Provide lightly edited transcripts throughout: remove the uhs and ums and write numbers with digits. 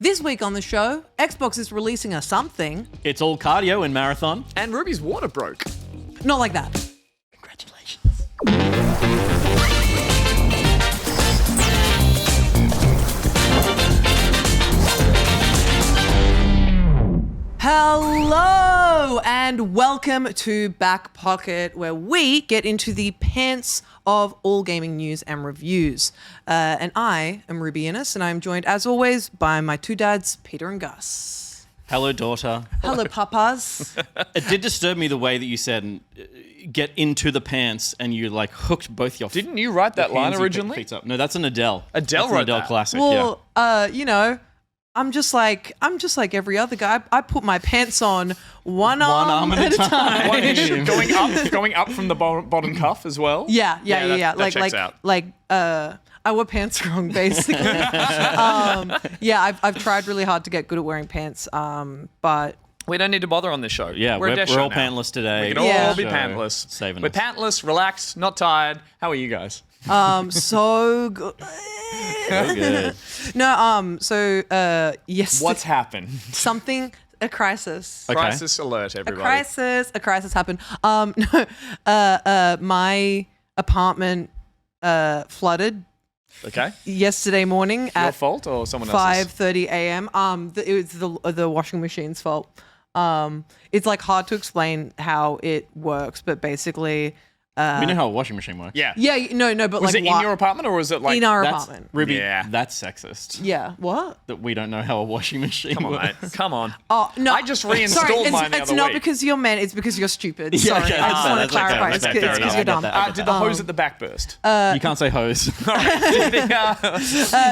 This week on the show, Xbox is releasing a something. It's all cardio and marathon. And Ruby's water broke. Not like that. Congratulations. Hello and welcome to Back Pocket, where we get into the pants of all gaming news and reviews. And I am Ruby Innes, and I'm joined, as always, by my two dads, Peter and Gus. Hello, daughter. Hello, papas. It did disturb me the way that you said get into the pants and you like hooked both your Didn't you write that line hands you originally? picked up. No, that's an Adele. Adele that's an wrote Adele that. classic, Well, you know, I'm just like every other guy. I put my pants on one arm at a time. Going up from the bottom cuff as well. Yeah. That checks out. I wear pants wrong, basically. I've tried really hard to get good at wearing pants, but We don't need to bother on this show. Yeah, we're, a we're desk show all now. pantless today. We can Yeah. all be So, pantless. saving We're us. pantless, relaxed, not tired. How are you guys? so good. So good. Yes. What's happened? A crisis. Okay. Crisis alert, everybody. A crisis happened. My apartment flooded Okay. yesterday morning Your at fault or someone else's? 5:30 a.m. It was the washing machine's fault. It's like hard to explain how it works, but basically, We know how a washing machine works. Yeah. but Was like it in your apartment or was it like... in our That's, apartment? Ruby, Yeah. that's sexist. Yeah. What? That we don't know how a washing machine Come on, works. mate. Come on. Oh no! I just reinstalled Sorry, mine the it's other not week. because you're men. It's because you're stupid. Yeah, Sorry, okay, I just want that's to okay, clarify. that's It's fair because enough. you're I dumb. get that. Did the hose at the back burst? You can't say hose.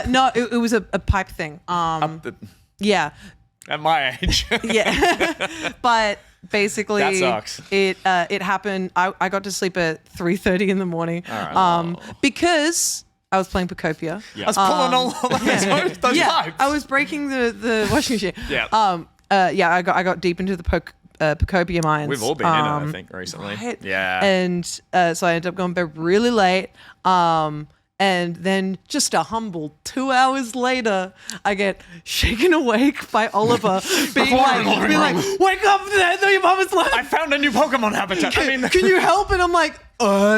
No, it was a pipe thing. Yeah, At my age. yeah. But basically, That sucks. It happened. I got to sleep at 3:30 in the morning. Because I was playing Pocopia. Yeah. I was pulling all those Yeah, pipes. I was breaking the washing machine. Yeah. I got deep into the Pocopia mines. We've all been in it, I think, recently. Right? Yeah. And so I ended up going to bed really late. And then just a humble 2 hours later, I get shaken awake by Oliver being like, wake up, your mama's I like, found a new Pokemon habitat. can you help? And I'm like, So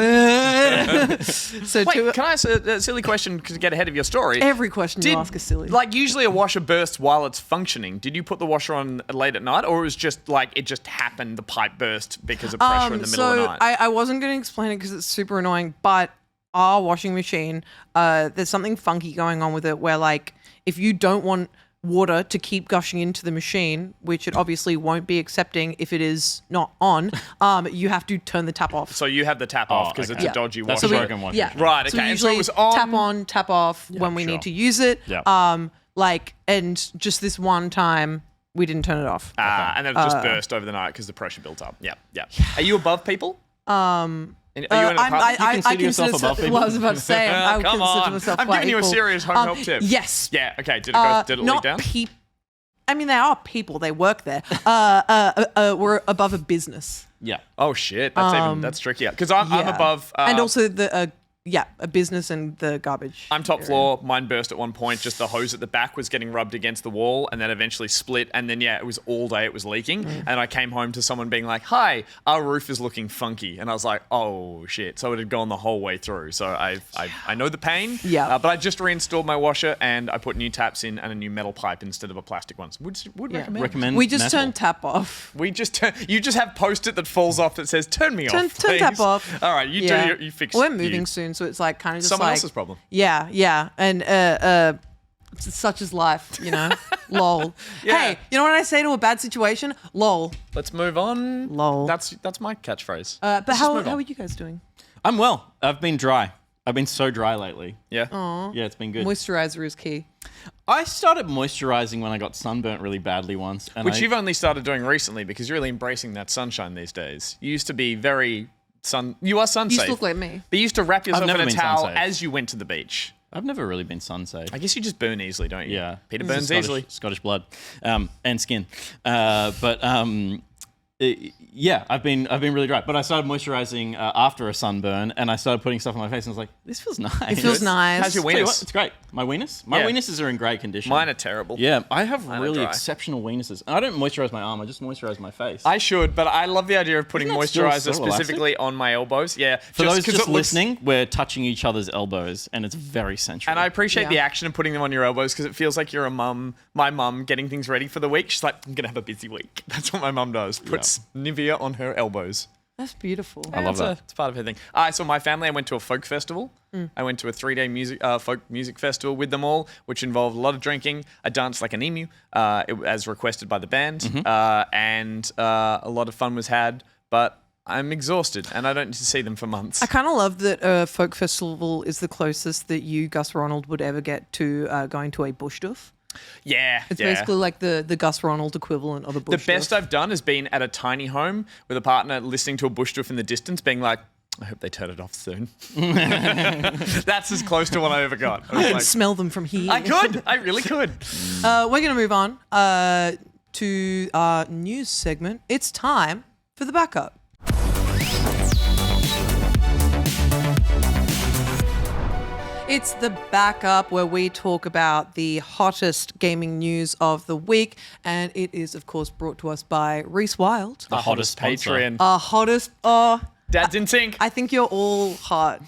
Wait, can I ask a silly question to get ahead of your story? every question you ask is silly. Like, usually a washer bursts while it's functioning. Did you put the washer on late at night, or it was just like it just happened, the pipe burst because of pressure in the middle of the night? I wasn't going to explain it because it's super annoying, but our washing machine, there's something funky going on with it where, like, if you don't want water to keep gushing into the machine, which it obviously won't be accepting if it is not on, you have to turn the tap off. So you have the tap off because it's okay. a dodgy That's washer. a broken washing machine. Right, So we okay. And so usually it was on... tap on, tap off when we sure. need to use it. Yeah. And just this one time, we didn't turn it off. And then it just burst over the night because the pressure built up. Yeah. Are you above people? Are you in an apartment? You consider yourself above people? Well, I was about to say, I would Come consider on. myself I'm quite giving you a equal. serious home help tip. Yes. Yeah, okay. Did it leak not down? I mean, they are people. They work there. We're above a business. Yeah. Oh, shit. That's trickier. Because I'm above... and also a business and the garbage. I'm top area. floor. Mine burst at one point. Just the hose at the back was getting rubbed against the wall and then eventually split. And then, it was all day it was leaking. And I came home to someone being like, hi, our roof is looking funky. And I was like, oh, shit. So it had gone the whole way through. So I know the pain. Yeah. But I just reinstalled my washer and I put new taps in and a new metal pipe instead of a plastic one. Would recommend. Recommend We just metal. turned tap off. You just have Post-it that falls off that says, turn me off, Turn tap please." off. All right, you fix We're moving soon, so it's like kind of just Someone like else's problem. Yeah, and such is life, you know. Lol. Yeah. Hey, you know what I say to a bad situation? Lol. Let's move on. Lol. That's my catchphrase. But Let's just how move on. are you guys doing? I'm well. I've been dry. I've been so dry lately. Yeah. Yeah, it's been good. Moisturizer is key. I started moisturizing when I got sunburnt really badly once. And Which you've only started doing recently because you're really embracing that sunshine these days. You used to be very You are sun You safe. used to look like me. But you used to wrap yourself in never a been towel sun-safe. as you went to the beach. I've never really been sun safe. I guess you just burn easily, don't you? Yeah. Peter This is burns Scottish- easily. Scottish blood and skin. Yeah, I've been really dry, but I started moisturizing after a sunburn, and I started putting stuff on my face, and I was like, "This feels nice." It feels nice. How's your Tell you weenus? what, it's great. My weenus, weenuses are in great condition. Mine are terrible. Yeah, I have are really dry. exceptional weenuses. And I don't moisturize my arm; I just moisturize my face. I should, but I love the idea of putting Isn't that still moisturizer so specifically on my elbows. Yeah. For those 'cause just it looks- listening, we're touching each other's elbows, and it's very sensual. And I appreciate Yeah. the action of putting them on your elbows because it feels like you're a mum, my mum, getting things ready for the week. She's like, I'm going to have a busy week. That's what my mum does. Puts Nivea on her elbows. That's beautiful. I love that. It's part of her thing. I saw my family. I went to a folk festival. I went to a 3-day folk music festival with them all, which involved a lot of drinking. I danced like an emu, as requested by the band, and a lot of fun was had. But I'm exhausted, and I don't need to see them for months. I kind of love that a folk festival is the closest that you, Gus Ronald, would ever get to going to a bush doof. Yeah, It's basically like the Gus Ronald equivalent of a bush the best doof. I've done has been at a tiny home with a partner listening to a bush doof in the distance, being like, I hope they turn it off soon. That's as close to what I ever got. I I was can like, smell them from here. I could. I really could. We're going to move on to our news segment. It's time for the backup. It's the backup where we talk about the hottest gaming news of the week, and it is, of course, brought to us by Reese Wild. the hottest sponsor. Patreon. Our hottest. Dad's in sync. I think you're all hot.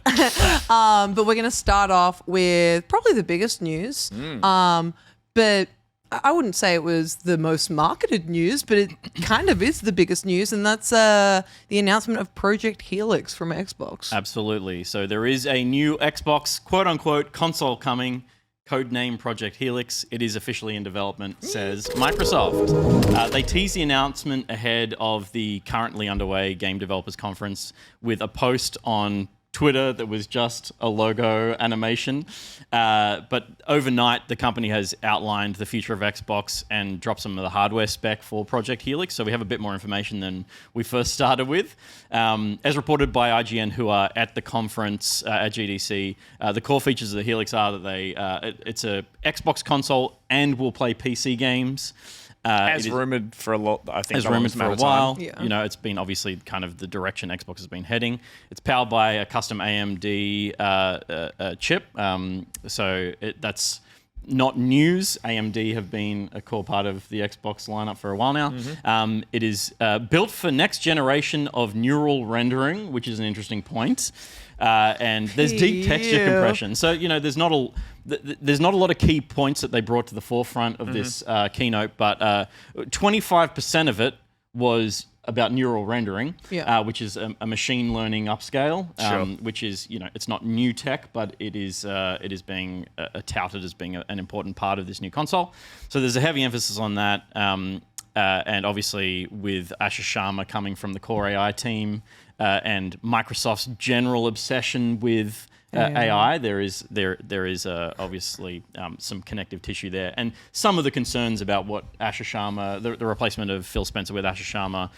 But we're going to start off with probably the biggest news. But I wouldn't say it was the most marketed news, but it kind of is the biggest news, and that's the announcement of Project Helix from Xbox. Absolutely. So there is a new Xbox quote-unquote console coming, codename Project Helix. It is officially in development, says Microsoft. They teased the announcement ahead of the currently underway Game Developers Conference with a post on Twitter that was just a logo animation. But overnight, the company has outlined the future of Xbox and dropped some of the hardware spec for Project Helix. So we have a bit more information than we first started with. As reported by IGN, who are at the conference at GDC, the core features of the Helix are that it's a Xbox console and will play PC games. As rumored for a lot, I think. As rumored for a while. Yeah. You know, it's been obviously kind of the direction Xbox has been heading. It's powered by a custom AMD chip. So that's not news. AMD have been a core part of the Xbox lineup for a while now. It is built for next generation of neural rendering, which is an interesting point. And there's deep texture compression. So, you know, there's not a lot of key points that they brought to the forefront of this keynote, but 25% of it was about neural rendering, which is a machine learning upscale, which is, you know, it's not new tech, but it is being touted as being an important part of this new console. So there's a heavy emphasis on that. And obviously with Asher Sharma coming from the Core AI team, and Microsoft's general obsession with AI, there is obviously some connective tissue there, and some of the concerns about what Asher Sharma, the replacement of Phil Spencer with Asher Sharma,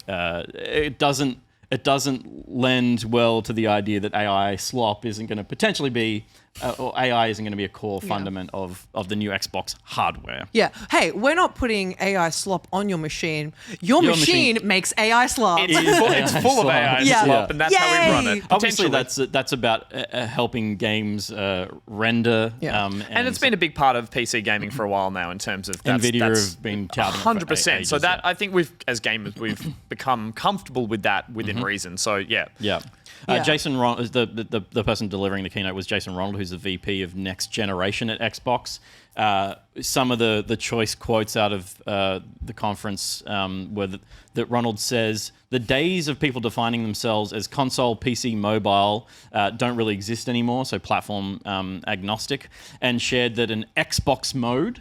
it doesn't lend well to the idea that AI slop isn't going to potentially be, or AI isn't going to be a core fundament of the new Xbox hardware. Yeah. Hey, we're not putting AI slop on your machine. Your machine makes AI slop. It's full of AI Yeah. slop, and that's how we run it. Obviously, Potentially. that's about helping games render. Yeah. And it's been a big part of PC gaming for a while now in terms of NVIDIA have been touting it for 100%. ages, So that yeah. I think as gamers, we've become comfortable with that within reason. So yeah. Yeah. Yeah. Jason Ronald, the person delivering the keynote was Jason Ronald, who's the VP of Next Generation at Xbox. Some of the choice quotes out of the conference were that Ronald says, the days of people defining themselves as console, PC, mobile don't really exist anymore, so platform agnostic, and shared that an Xbox mode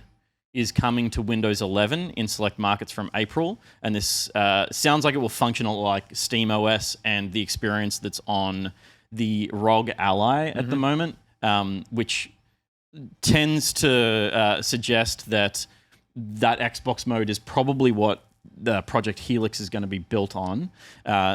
is coming to Windows 11 in select markets from April, and this sounds like it will function like SteamOS and the experience that's on the ROG Ally at the moment, which tends to suggest that Xbox mode is probably what the Project Helix is going to be built on,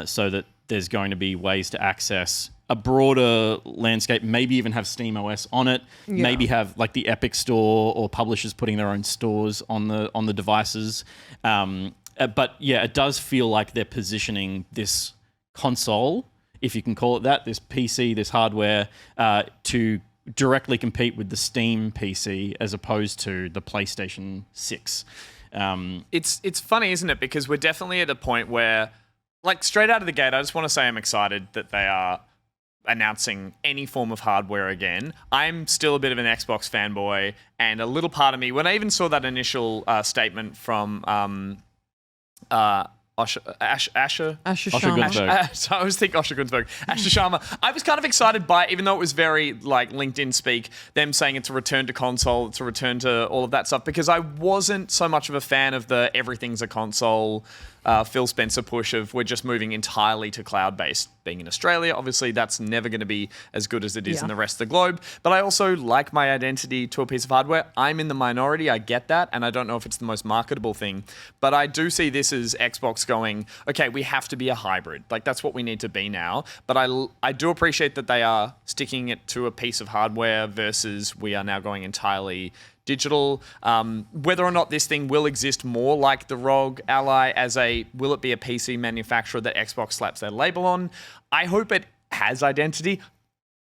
so that there's going to be ways to access a broader landscape, maybe even have Steam OS on it, maybe have like the Epic Store or publishers putting their own stores on the devices. But yeah, it does feel like they're positioning this console, if you can call it that, this PC, this hardware, to directly compete with the Steam PC as opposed to the PlayStation 6. It's funny, isn't it? Because we're definitely at a point where, like, straight out of the gate, I just want to say I'm excited that they are announcing any form of hardware again. I'm still a bit of an Xbox fanboy, and a little part of me, when I even saw that initial statement from Asher Gunsberg. So I was thinking Asher Gunsberg. Asher Sharma. I was kind of excited by it, even though it was very like LinkedIn speak, them saying it's a return to console, it's a return to all of that stuff, because I wasn't so much of a fan of the everything's a console Phil Spencer push of we're just moving entirely to cloud-based. Being in Australia, obviously that's never going to be as good as it is in the rest of the globe. But I also like my identity to a piece of hardware. I'm in the minority, I get that, and I don't know if it's the most marketable thing. But I do see this as Xbox going, okay, we have to be a hybrid. Like, that's what we need to be now. But I do appreciate that they are sticking it to a piece of hardware versus we are now going entirely digital. Whether or not this thing will exist more like the ROG Ally will it be a PC manufacturer that Xbox slaps their label on? I hope it has identity.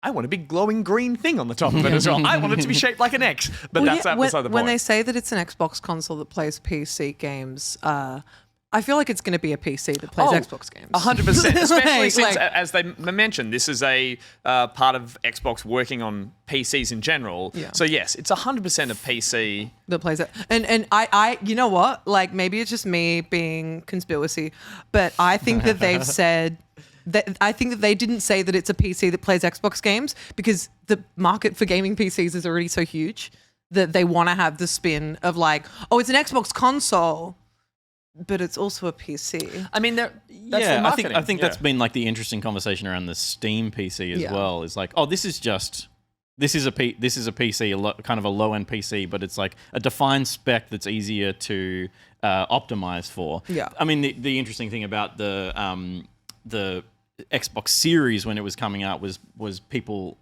I want a big glowing green thing on the top of it as well. I want it to be shaped like an X, but that's beside the point. When they say that it's an Xbox console that plays PC games, I feel like it's going to be a PC that plays Xbox games. 100%. Especially since, as they mentioned, this is a part of Xbox working on PCs in general. Yeah. So yes, it's 100% a PC that plays it. And I, you know what? Like, maybe it's just me being conspiracy, but I think that they've said that I think that they didn't say that it's a PC that plays Xbox games because the market for gaming PCs is already so huge that they want to have the spin of like, oh, it's an Xbox console, but it's also a PC. I mean, that's the marketing. I think that's been like the interesting conversation around the Steam PC as well. Is like, oh, this is a PC, kind of a low end PC, but it's like a defined spec that's easier to optimize for. Yeah. I mean, the interesting thing about the Xbox Series when it was coming out was people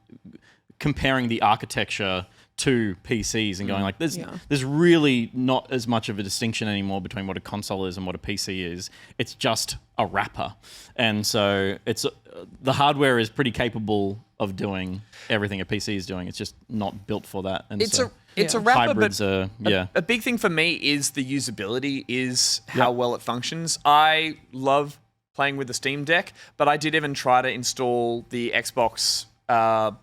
comparing the architecture to PCs and going like, there's really not as much of a distinction anymore between what a console is and what a PC is. It's just a wrapper, and so the hardware is pretty capable of doing everything a PC is doing. It's just not built for that. And it's a wrapper, hybrids but a big thing for me is the usability, is how well it functions. I love playing with the Steam Deck, but I did even try to install the Xbox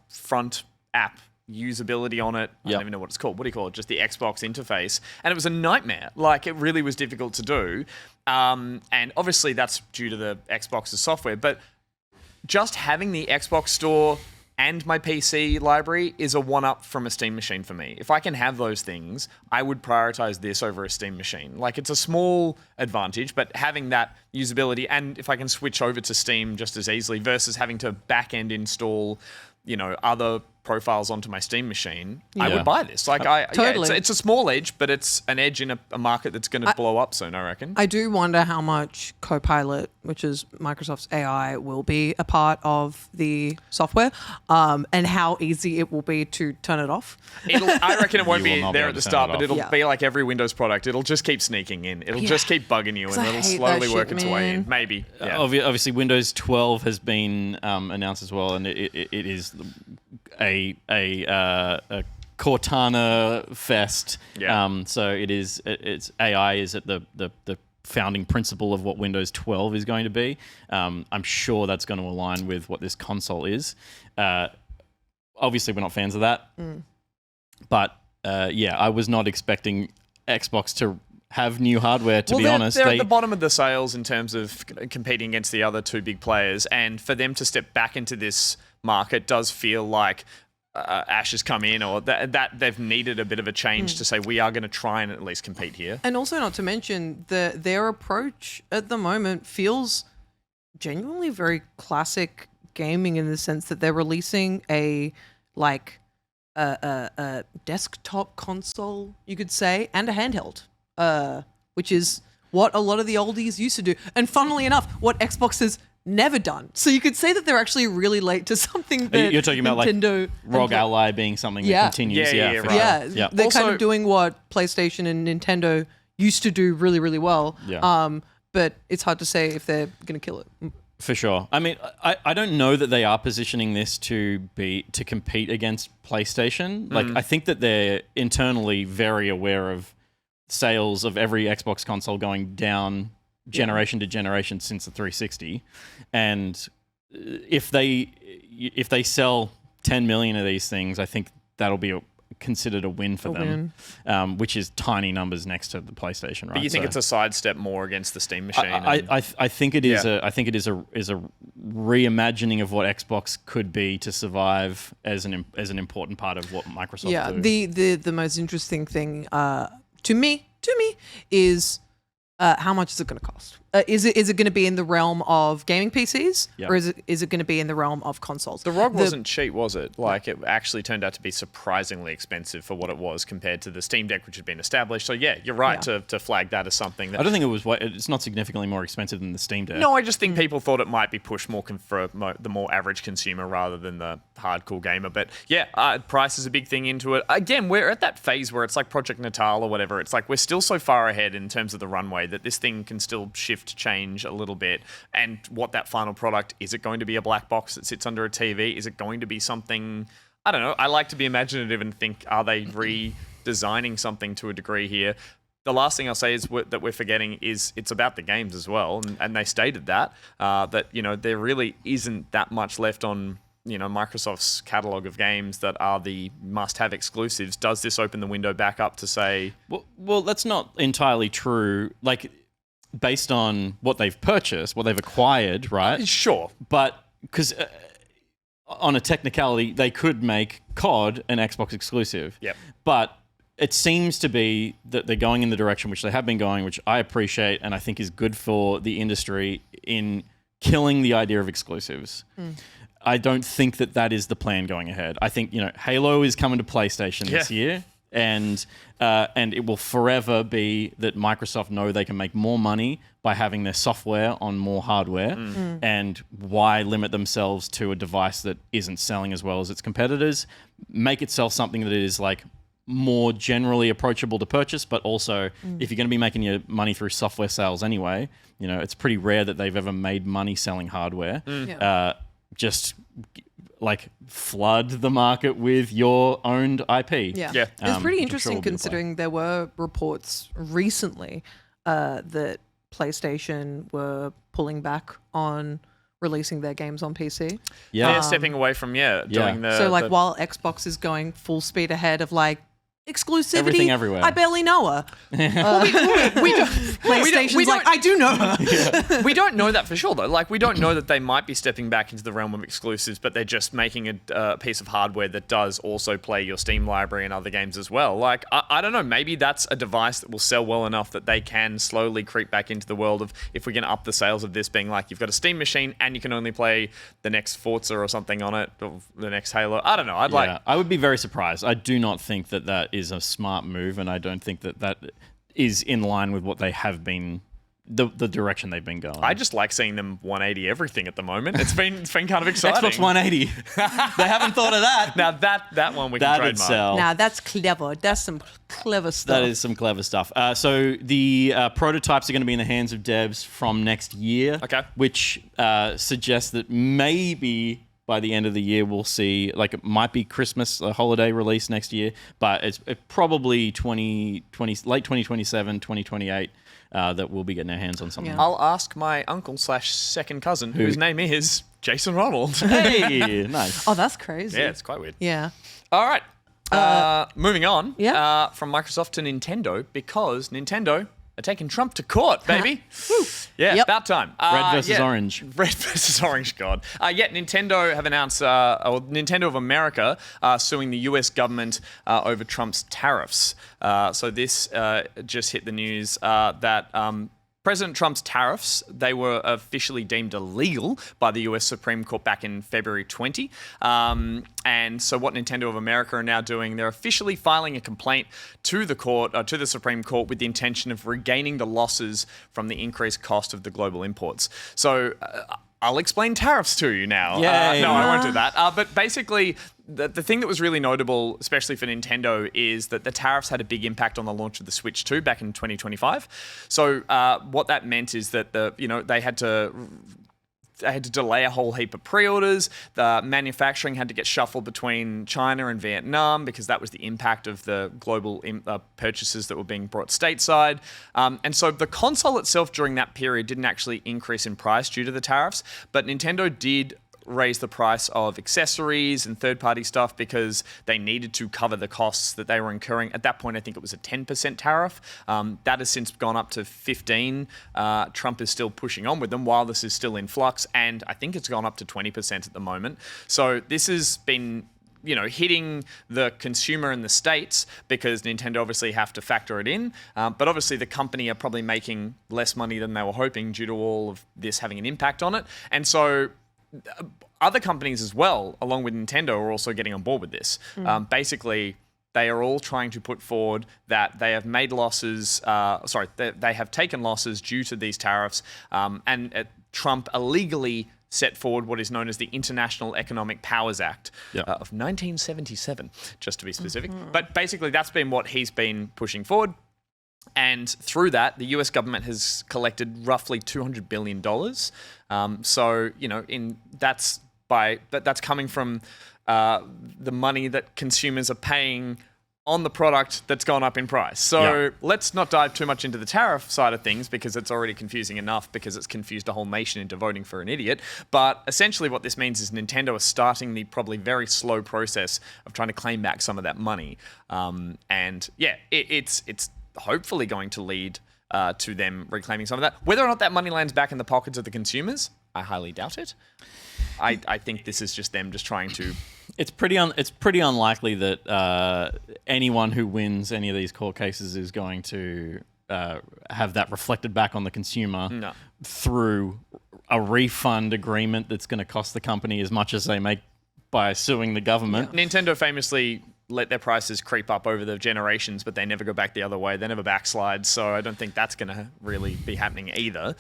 front app usability on it. I don't even know what it's called. What do you call it? Just the Xbox interface. And it was a nightmare. Like, it really was difficult to do. And obviously that's due to the Xbox's software, but just having the Xbox store and my PC library is a one-up from a Steam machine for me. If I can have those things, I would prioritize this over a Steam machine. Like, it's a small advantage, but having that usability, and if I can switch over to Steam just as easily versus having to back-end install, other profiles onto my Steam machine, I would buy this. Like, totally. It's a small edge, but it's an edge in a market that's going to blow up soon, I reckon. I do wonder how much Copilot, which is Microsoft's AI, will be a part of the software, and how easy it will be to turn it off. I reckon it won't be there at the start, but it'll be like every Windows product. It'll just keep sneaking in. It'll just keep bugging you, and it'll slowly work its way in. Maybe. Yeah. Obviously, Windows 12 has been announced as well, and it is a Cortana fest. Yeah. So it's AI is at the founding principle of what Windows 12 is going to be. I'm sure that's going to align with what this console is. Obviously, we're not fans of that. But I was not expecting Xbox to have new hardware, to be honest. They're at the bottom of the sales in terms of competing against the other two big players. And for them to step back into this market does feel like Ash has come in, or that they've needed a bit of a change to say, we are going to try and at least compete here. And also, not to mention, their approach at the moment feels genuinely very classic gaming in the sense that they're releasing a desktop console, you could say, and a handheld, which is what a lot of the oldies used to do. And funnily enough, what Xbox has never done. So you could say that they're actually really late to something that You're talking about Nintendo like ROG Ally being something Yeah. that continues. Yeah, For right. sure. Yeah, they're kind Also- of doing what PlayStation and Nintendo used to do really, really well. Yeah. But it's hard to say if they're going to kill it. For sure. I mean, I don't know that they are positioning this to compete against PlayStation. Like, I think that they're internally very aware of sales of every Xbox console going down generation to generation since the 360, and if they sell 10 million of these things, I think that'll be considered a win for them, which is tiny numbers next to the PlayStation. Right? But you think it's a sidestep more against the Steam machine? I think it is Yeah. I think it is a reimagining of what Xbox could be to survive as an important part of what Microsoft Yeah, do. the most interesting thing to me is how much is it going to cost? Is it going to be in the realm of gaming PCs, Yeah. or is it going to be in the realm of consoles? The ROG wasn't cheap, was it? Like, it actually turned out to be surprisingly expensive for what it was compared to the Steam Deck, which had been established. So yeah, you're right to flag that as something that. I don't think it's not significantly more expensive than the Steam Deck. No, I just think people thought it might be pushed more for the more average consumer rather than the hardcore gamer. But yeah, price is a big thing into it. Again, we're at that phase where it's like Project Natal or whatever. It's like we're still so far ahead in terms of the runway that this thing can still change a little bit. And what that final product, is it going to be a black box that sits under a TV? Is it going to be something, I don't know. I like to be imaginative and think, are they redesigning something to a degree here? The last thing I'll say is that we're forgetting is it's about the games as well. And they stated that there really isn't that much left on Microsoft's catalog of games that are the must-have exclusives. Does this open the window back up to say... Well, that's not entirely true. Like, based on what they've purchased, what they've acquired, right? Sure. But because on a technicality, they could make COD an Xbox exclusive. Yep. But it seems to be that they're going in the direction which they have been going, which I appreciate and I think is good for the industry in killing the idea of exclusives. I don't think that is the plan going ahead. I think, Halo is coming to PlayStation this year. And it will forever be that Microsoft know they can make more money by having their software on more hardware. And why limit themselves to a device that isn't selling as well as its competitors? Make it sell something that is like more generally approachable to purchase, but also if you're going to be making your money through software sales anyway, it's pretty rare that they've ever made money selling hardware. Just like flood the market with your owned IP. Yeah. Yeah. It's pretty which I'm interesting sure will be the considering there were reports recently that PlayStation were pulling back on releasing their games on PC. Yeah. They're stepping away from, doing the... So while Xbox is going full speed ahead of like exclusivity, Everything everywhere. I barely know her. PlayStation's like, I do know her. We don't know that for sure, though. Like, we don't know that they might be stepping back into the realm of exclusives, but they're just making a piece of hardware that does also play your Steam library and other games as well. Like, I don't know. Maybe that's a device that will sell well enough that they can slowly creep back into the world of, if we're going to up the sales of this, being like, you've got a Steam machine and you can only play the next Forza or something on it, or the next Halo. I don't know. I would be very surprised. I do not think that is a smart move, and I don't think that is in line with what they have been, the direction they've been going. I just like seeing them 180 everything at the moment. It's been kind of exciting. Xbox 180. They haven't thought of that. Now that one we can That'd trademark. sell. Now that's clever. That's some clever stuff. That is some clever stuff. So the prototypes are going to be in the hands of devs from next year. Okay. Which suggests that maybe by the end of the year we'll see, like, it might be Christmas, a holiday release next year, but it's probably late 2027, 2028 that we'll be getting our hands on something. Yeah. I'll ask my uncle / second cousin, whose name is Jason Ronald. Hey, nice. Oh, that's crazy. Yeah, it's quite weird. Yeah. All right. Moving on Yeah. from Microsoft to Nintendo, because Nintendo are taking Trump to court, baby. Yeah, Yep. about time. Red versus orange. Red versus orange, God. Nintendo have announced, or Nintendo of America suing the US government over Trump's tariffs. So this just hit the news that President Trump's tariffs, they were officially deemed illegal by the US Supreme Court back in February 20. And so what Nintendo of America are now doing, they're officially filing a complaint to the court, to the Supreme Court, with the intention of regaining the losses from the increased cost of the global imports. So I'll explain tariffs to you now. Yay. No, I won't do that. But basically, the thing that was really notable, especially for Nintendo, is that the tariffs had a big impact on the launch of the Switch 2 back in 2025. So what that meant is that they had to delay a whole heap of pre-orders. The manufacturing had to get shuffled between China and Vietnam because that was the impact of the global purchases that were being brought stateside. And so the console itself during that period didn't actually increase in price due to the tariffs, but Nintendo did raise the price of accessories and third-party stuff because they needed to cover the costs that they were incurring. At that point, I think it was a 10% tariff. That has since gone up to 15. Trump is still pushing on with them while this is still in flux, and I think it's gone up to 20% at the moment. So this has been hitting the consumer in the States because Nintendo obviously have to factor it in. But obviously the company are probably making less money than they were hoping due to all of this having an impact on it. And so other companies as well, along with Nintendo, are also getting on board with this. Basically, they are all trying to put forward that they have made losses. They have taken losses due to these tariffs, and Trump illegally set forward what is known as the International Economic Powers Act of 1977, just to be specific. But basically, that's been what he's been pushing forward. And through that, the US government has collected roughly $200 billion. That's coming from the money that consumers are paying on the product that's gone up in price. So let's not dive too much into the tariff side of things because it's already confusing enough because it's confused a whole nation into voting for an idiot. But essentially what this means is Nintendo is starting the probably very slow process of trying to claim back some of that money. It's hopefully going to lead to them reclaiming some of that. Whether or not that money lands back in the pockets of the consumers, I highly doubt it. I think this is just them just trying to... It's pretty unlikely that anyone who wins any of these court cases is going to have that reflected back on the consumer through a refund agreement that's going to cost the company as much as they make by suing the government. Nintendo famously let their prices creep up over the generations, but they never go back the other way. They never backslide, so I don't think that's going to really be happening either.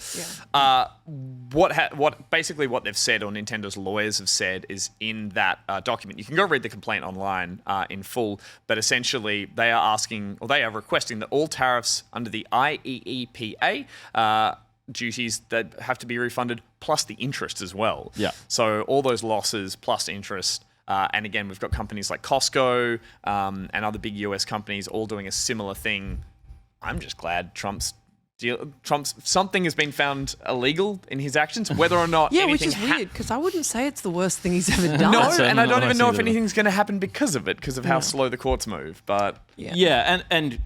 What basically what they've said, or Nintendo's lawyers have said, is in that document. You can go read the complaint online in full, but essentially they are asking, or they are requesting that all tariffs under the IEEPA duties that have to be refunded, plus the interest as well. So all those losses plus interest. And again, we've got companies like Costco and other big US companies all doing a similar thing. I'm just glad Trump's something has been found illegal in his actions, whether or not which is weird because I wouldn't say it's the worst thing he's ever done. No, and I don't even know if anything's going to happen because of it, because of how slow the courts move. But and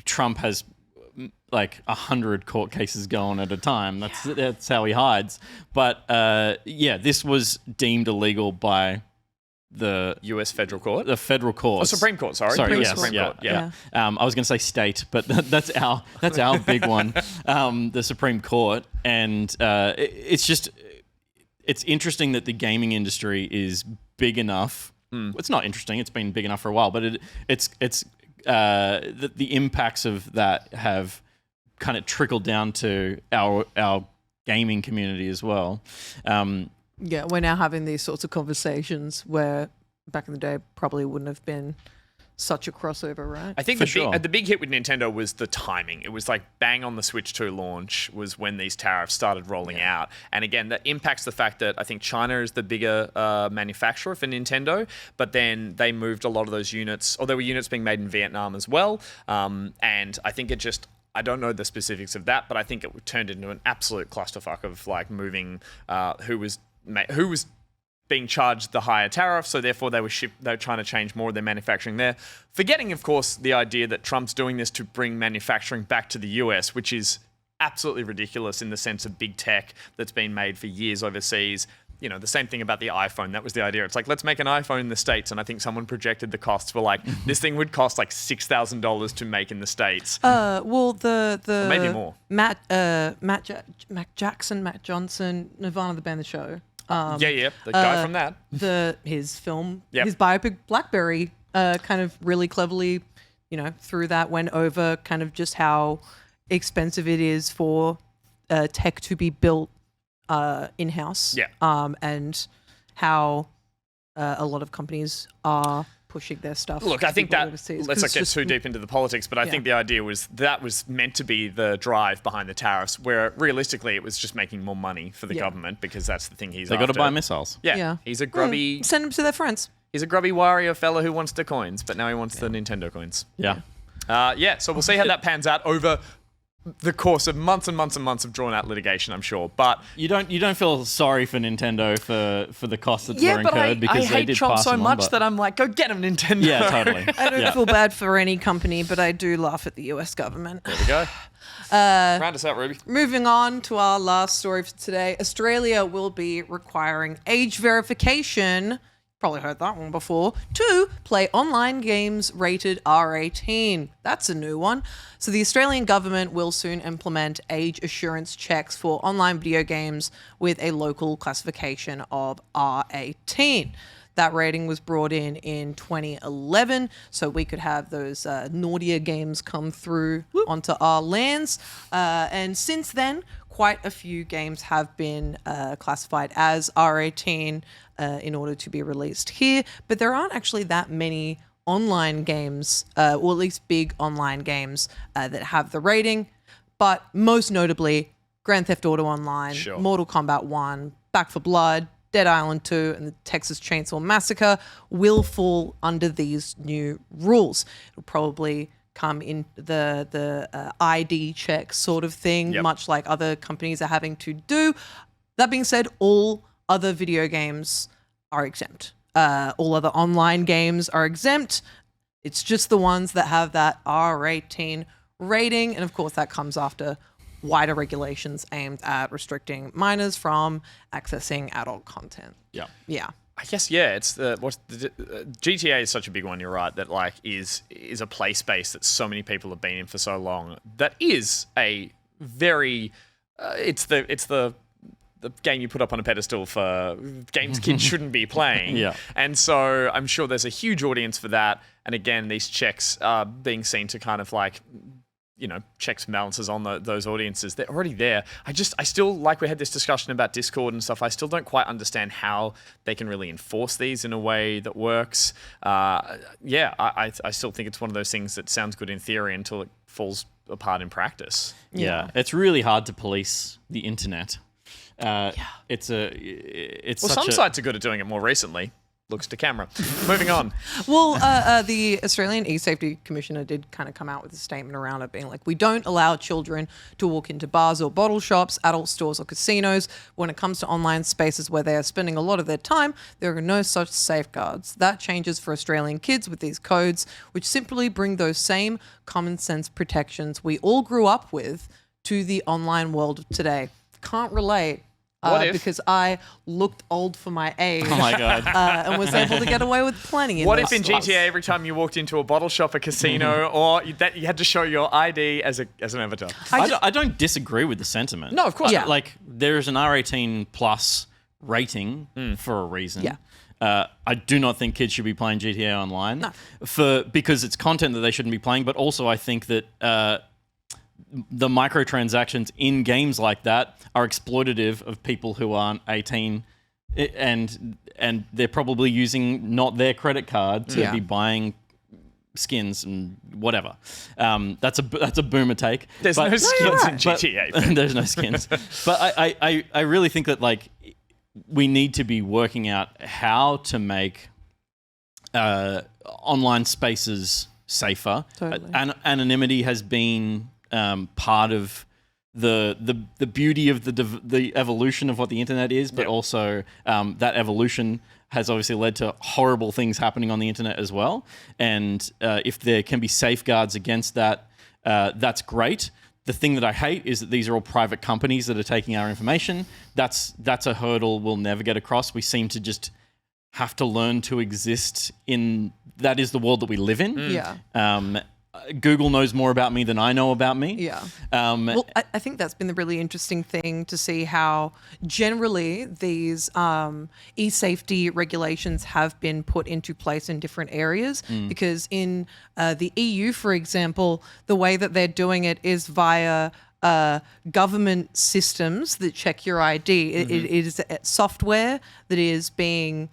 Trump has like 100 court cases going at a time. That's how he hides. But this was deemed illegal by the US federal court? The federal court. Oh, Supreme Court, sorry. Supreme Court. I was going to say state, but that's our big one, the Supreme Court. And it's interesting that the gaming industry is big enough. It's not interesting. It's been big enough for a while, but the impacts of that have kind of trickled down to our gaming community as well. We're now having these sorts of conversations where back in the day probably wouldn't have been such a crossover, right? I think the big hit with Nintendo was the timing. It was like bang on the Switch 2 launch was when these tariffs started rolling out. And again, that impacts the fact that I think China is the bigger manufacturer for Nintendo, but then they moved a lot of those units, or there were units being made in Vietnam as well. And I think I don't know the specifics of that, but I think it turned into an absolute clusterfuck of like moving who was being charged the higher tariff, so therefore they were trying to change more of their manufacturing there. Forgetting, of course, the idea that Trump's doing this to bring manufacturing back to the US, which is absolutely ridiculous in the sense of big tech that's been made for years overseas. The same thing about the iPhone. That was the idea. It's like, let's make an iPhone in the States. And I think someone projected the costs for like, this thing would cost like $6,000 to make in the States. The maybe more. Matt Johnson, Nirvana, the band, the show. The guy from that. His film, his biopic Blackberry, kind of really cleverly, through that went over kind of just how expensive it is for tech to be built in-house. Yeah. And how a lot of companies are pushing their stuff. Look, I to think people that, overseas, let's 'cause not it's get just- too deep into the politics, but I think the idea was that was meant to be the drive behind the tariffs, where realistically it was just making more money for the government because that's the thing he's They after. got to buy missiles. Yeah. Yeah. He's a grubby, Send them to their friends. he's a grubby warrior fella who wants the coins, but now he wants the Nintendo coins. Yeah. So we'll see how that pans out over the course of months and months and months of drawn-out litigation, I'm sure. But You don't feel sorry for Nintendo for the costs that yeah, were but incurred because I they hate did Chomp pass so them on, much but- that I'm like, go get him, Nintendo. Yeah, totally. I don't Yeah. feel bad for any company, but I do laugh at the US government. There we go. Round us out, Ruby. Moving on to our last story for today. Australia will be requiring age verification, probably heard that one before, to play online games rated R18. That's a new one. So the Australian government will soon implement age assurance checks for online video games with a local classification of R18. That rating was brought in 2011, so we could have those naughtier games come through onto our lands. And since then, quite a few games have been classified as R18 in order to be released here, but there aren't actually that many online games, or at least big online games that have the rating. But most notably, Grand Theft Auto Online, Sure. Mortal Kombat 1, Back for Blood, Dead Island 2, and the Texas Chainsaw Massacre will fall under these new rules. It'll probably come in the ID check sort of thing, Yep. much like other companies are having to do. That being said, all other video games are exempt. All other online games are exempt. It's just the ones that have that R18 rating. And of course, that comes after wider regulations aimed at restricting minors from accessing adult content. Yeah. Yeah. I guess it's GTA is such a big one. You're right, that like is a play space that so many people have been in for so long. That is a very it's the game you put up on a pedestal for games kids shouldn't be playing. Yeah. And so I'm sure there's a huge audience for that. And again, these checks are being seen to kind of like, you know, checks and balances on those audiences. They're already there. I still, like we had this discussion about Discord and stuff, I still don't quite understand how they can really enforce these in a way that works. I still think it's one of those things that sounds good in theory until it falls apart in practice. Yeah. It's really hard to police the internet. It's Well, such some sites are good at doing it more recently. Looks to camera. Moving on. Well, the Australian E-Safety Commissioner did kind of come out with a statement around it being like, we don't allow children to walk into bars or bottle shops, adult stores or casinos. When it comes to online spaces where they are spending a lot of their time, there are no such safeguards. That changes for Australian kids with these codes, which simply bring those same common sense protections we all grew up with to the online world of today. Can't relate. What if- Because I looked old for my age. Oh my God. And was able to get away with plenty. In What those if in stores. GTA every time you walked into a bottle shop, a casino, or that you had to show your ID as an avatar? I don't disagree with the sentiment. No, of course not. Like, there's an R18 plus rating for a reason. Yeah. I do not think kids should be playing GTA Online because it's content that they shouldn't be playing, but also I think that the microtransactions in games like that are exploitative of people who aren't 18 and they're probably using not their credit card to be buying skins and whatever. That's a boomer take. There's no skins in GTA. But, there's no skins. But I really think that like we need to be working out how to make online spaces safer. Totally. Anonymity has been part of the beauty of the evolution of what the internet is, but also that evolution has obviously led to horrible things happening on the internet as well. And if there can be safeguards against that, that's great. The thing that I hate is that these are all private companies that are taking our information. That's a hurdle we'll never get across. We seem to just have to learn to exist in that is the world that we live in. Yeah. Google knows more about me than I know about me. Yeah. Well, I think that's been the really interesting thing to see how generally these e-safety regulations have been put into place in different areas. Because in the EU, for example, the way that they're doing it is via government systems that check your ID. It is software that is being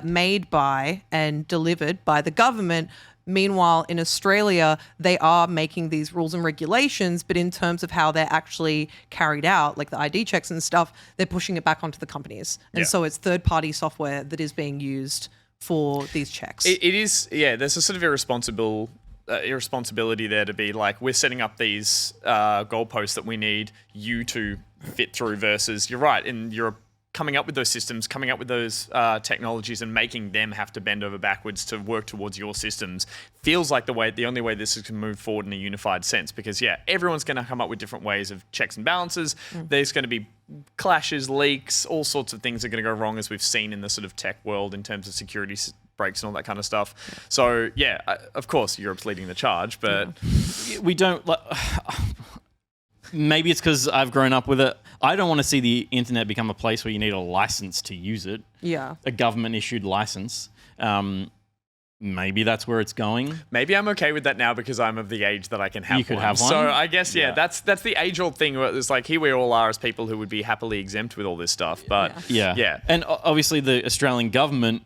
made by and delivered by the government. Meanwhile, in Australia, they are making these rules and regulations, but in terms of how they're actually carried out, like the ID checks and stuff, they're pushing it back onto the companies. And so it's third-party software that is being used for these checks. It is, yeah, there's a sort of irresponsibility there to be like, we're setting up these goalposts that we need you to fit through versus, you're right, in Europe, coming up with those systems, coming up with those technologies and making them have to bend over backwards to work towards your systems feels like the only way this is going to move forward in a unified sense. Because, yeah, everyone's going to come up with different ways of checks and balances. There's going to be clashes, leaks, all sorts of things are going to go wrong, as we've seen in the sort of tech world in terms of security breaks and all that kind of stuff. So, yeah, of course, Europe's leading the charge, but... We don't... Maybe it's because I've grown up with it. I don't want to see the internet become a place where you need a license to use it. Yeah. A government-issued license. Maybe that's where it's going. Maybe I'm okay with that now because I'm of the age that I can have one. You could have one. So I guess, that's the age-old thing. Where it's like, here we all are as people who would be happily exempt with all this stuff. But, yeah. And obviously the Australian government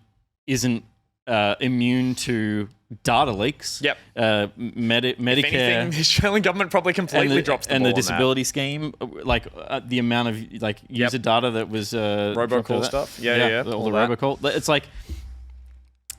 isn't immune to data leaks. Yep. Medicare. If anything, the Australian government probably completely drops the ball and the on disability scheme, like the amount of like user data that was robocall stuff. Yeah. All the robocall. It's like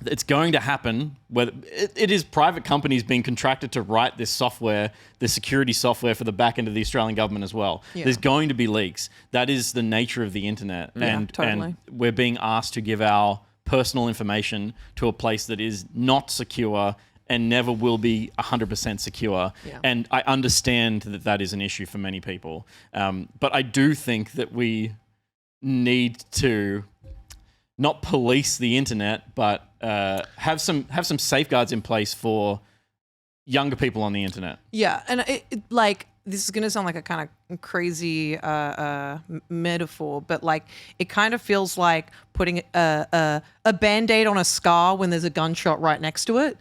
it's going to happen. Whether it is private companies being contracted to write this software, the security software for the back end of the Australian government as well. Yeah. There's going to be leaks. That is the nature of the internet, and we're being asked to give our personal information to a place that is not secure and never will be 100% secure. Yeah. And I understand that that is an issue for many people. But I do think that we need to not police the internet, but have some safeguards in place for younger people on the internet. Yeah, and this is going to sound like a kind of crazy metaphor, but like it kind of feels like putting a Band-Aid on a scar when there's a gunshot right next to it,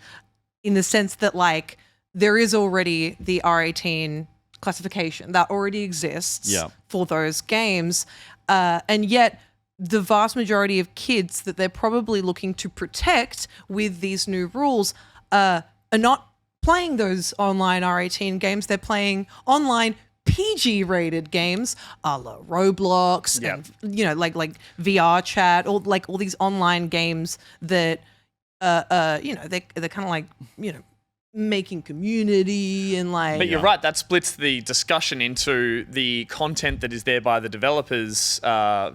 in the sense that like there is already the R18 classification that already exists for those games, and yet the vast majority of kids that they're probably looking to protect with these new rules are not playing those online R18 games. They're playing online PG-rated games, a la Roblox, and like VR chat, or like all these online games that they're kind of like making community and like. But you're right. That splits the discussion into the content that is there by the developers'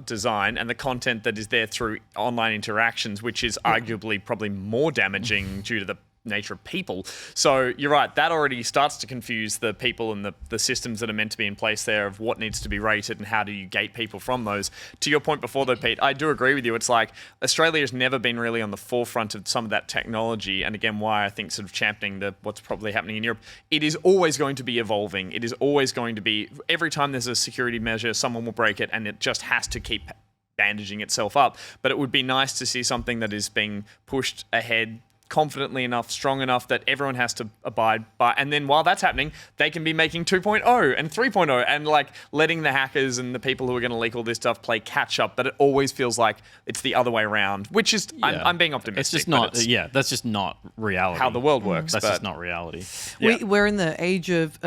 design and the content that is there through online interactions, which is arguably probably more damaging due to the nature of people. So you're right, that already starts to confuse the people and the systems that are meant to be in place there of what needs to be rated and how do you gate people from those. To your point before though, Pete, I do agree with you. It's like Australia has never been really on the forefront of some of that technology, and again why I think sort of championing what's probably happening in Europe. It is always going to be evolving. It is always going to be, every time there's a security measure, someone will break it, and it just has to keep bandaging itself up. But it would be nice to see something that is being pushed ahead confidently enough, strong enough that everyone has to abide by. And then while that's happening, they can be making 2.0 and 3.0 and like letting the hackers and the people who are going to leak all this stuff play catch up. But it always feels like it's the other way around, which is, I'm being optimistic. It's just not, that's just not reality. How the world works. That's just not reality. We're in the age of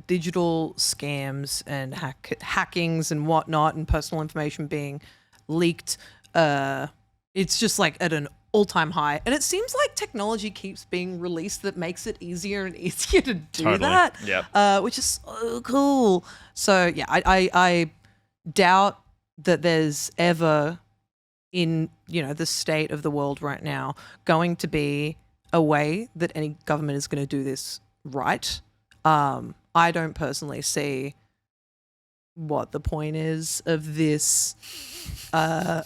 digital scams and hackings and whatnot, and personal information being leaked. It's just like at an all-time high, and it seems like technology keeps being released that makes it easier and easier to do that, which is so cool. So yeah, I doubt that there's ever in the state of the world right now going to be a way that any government is going to do this right. I don't personally see what the point is of this. When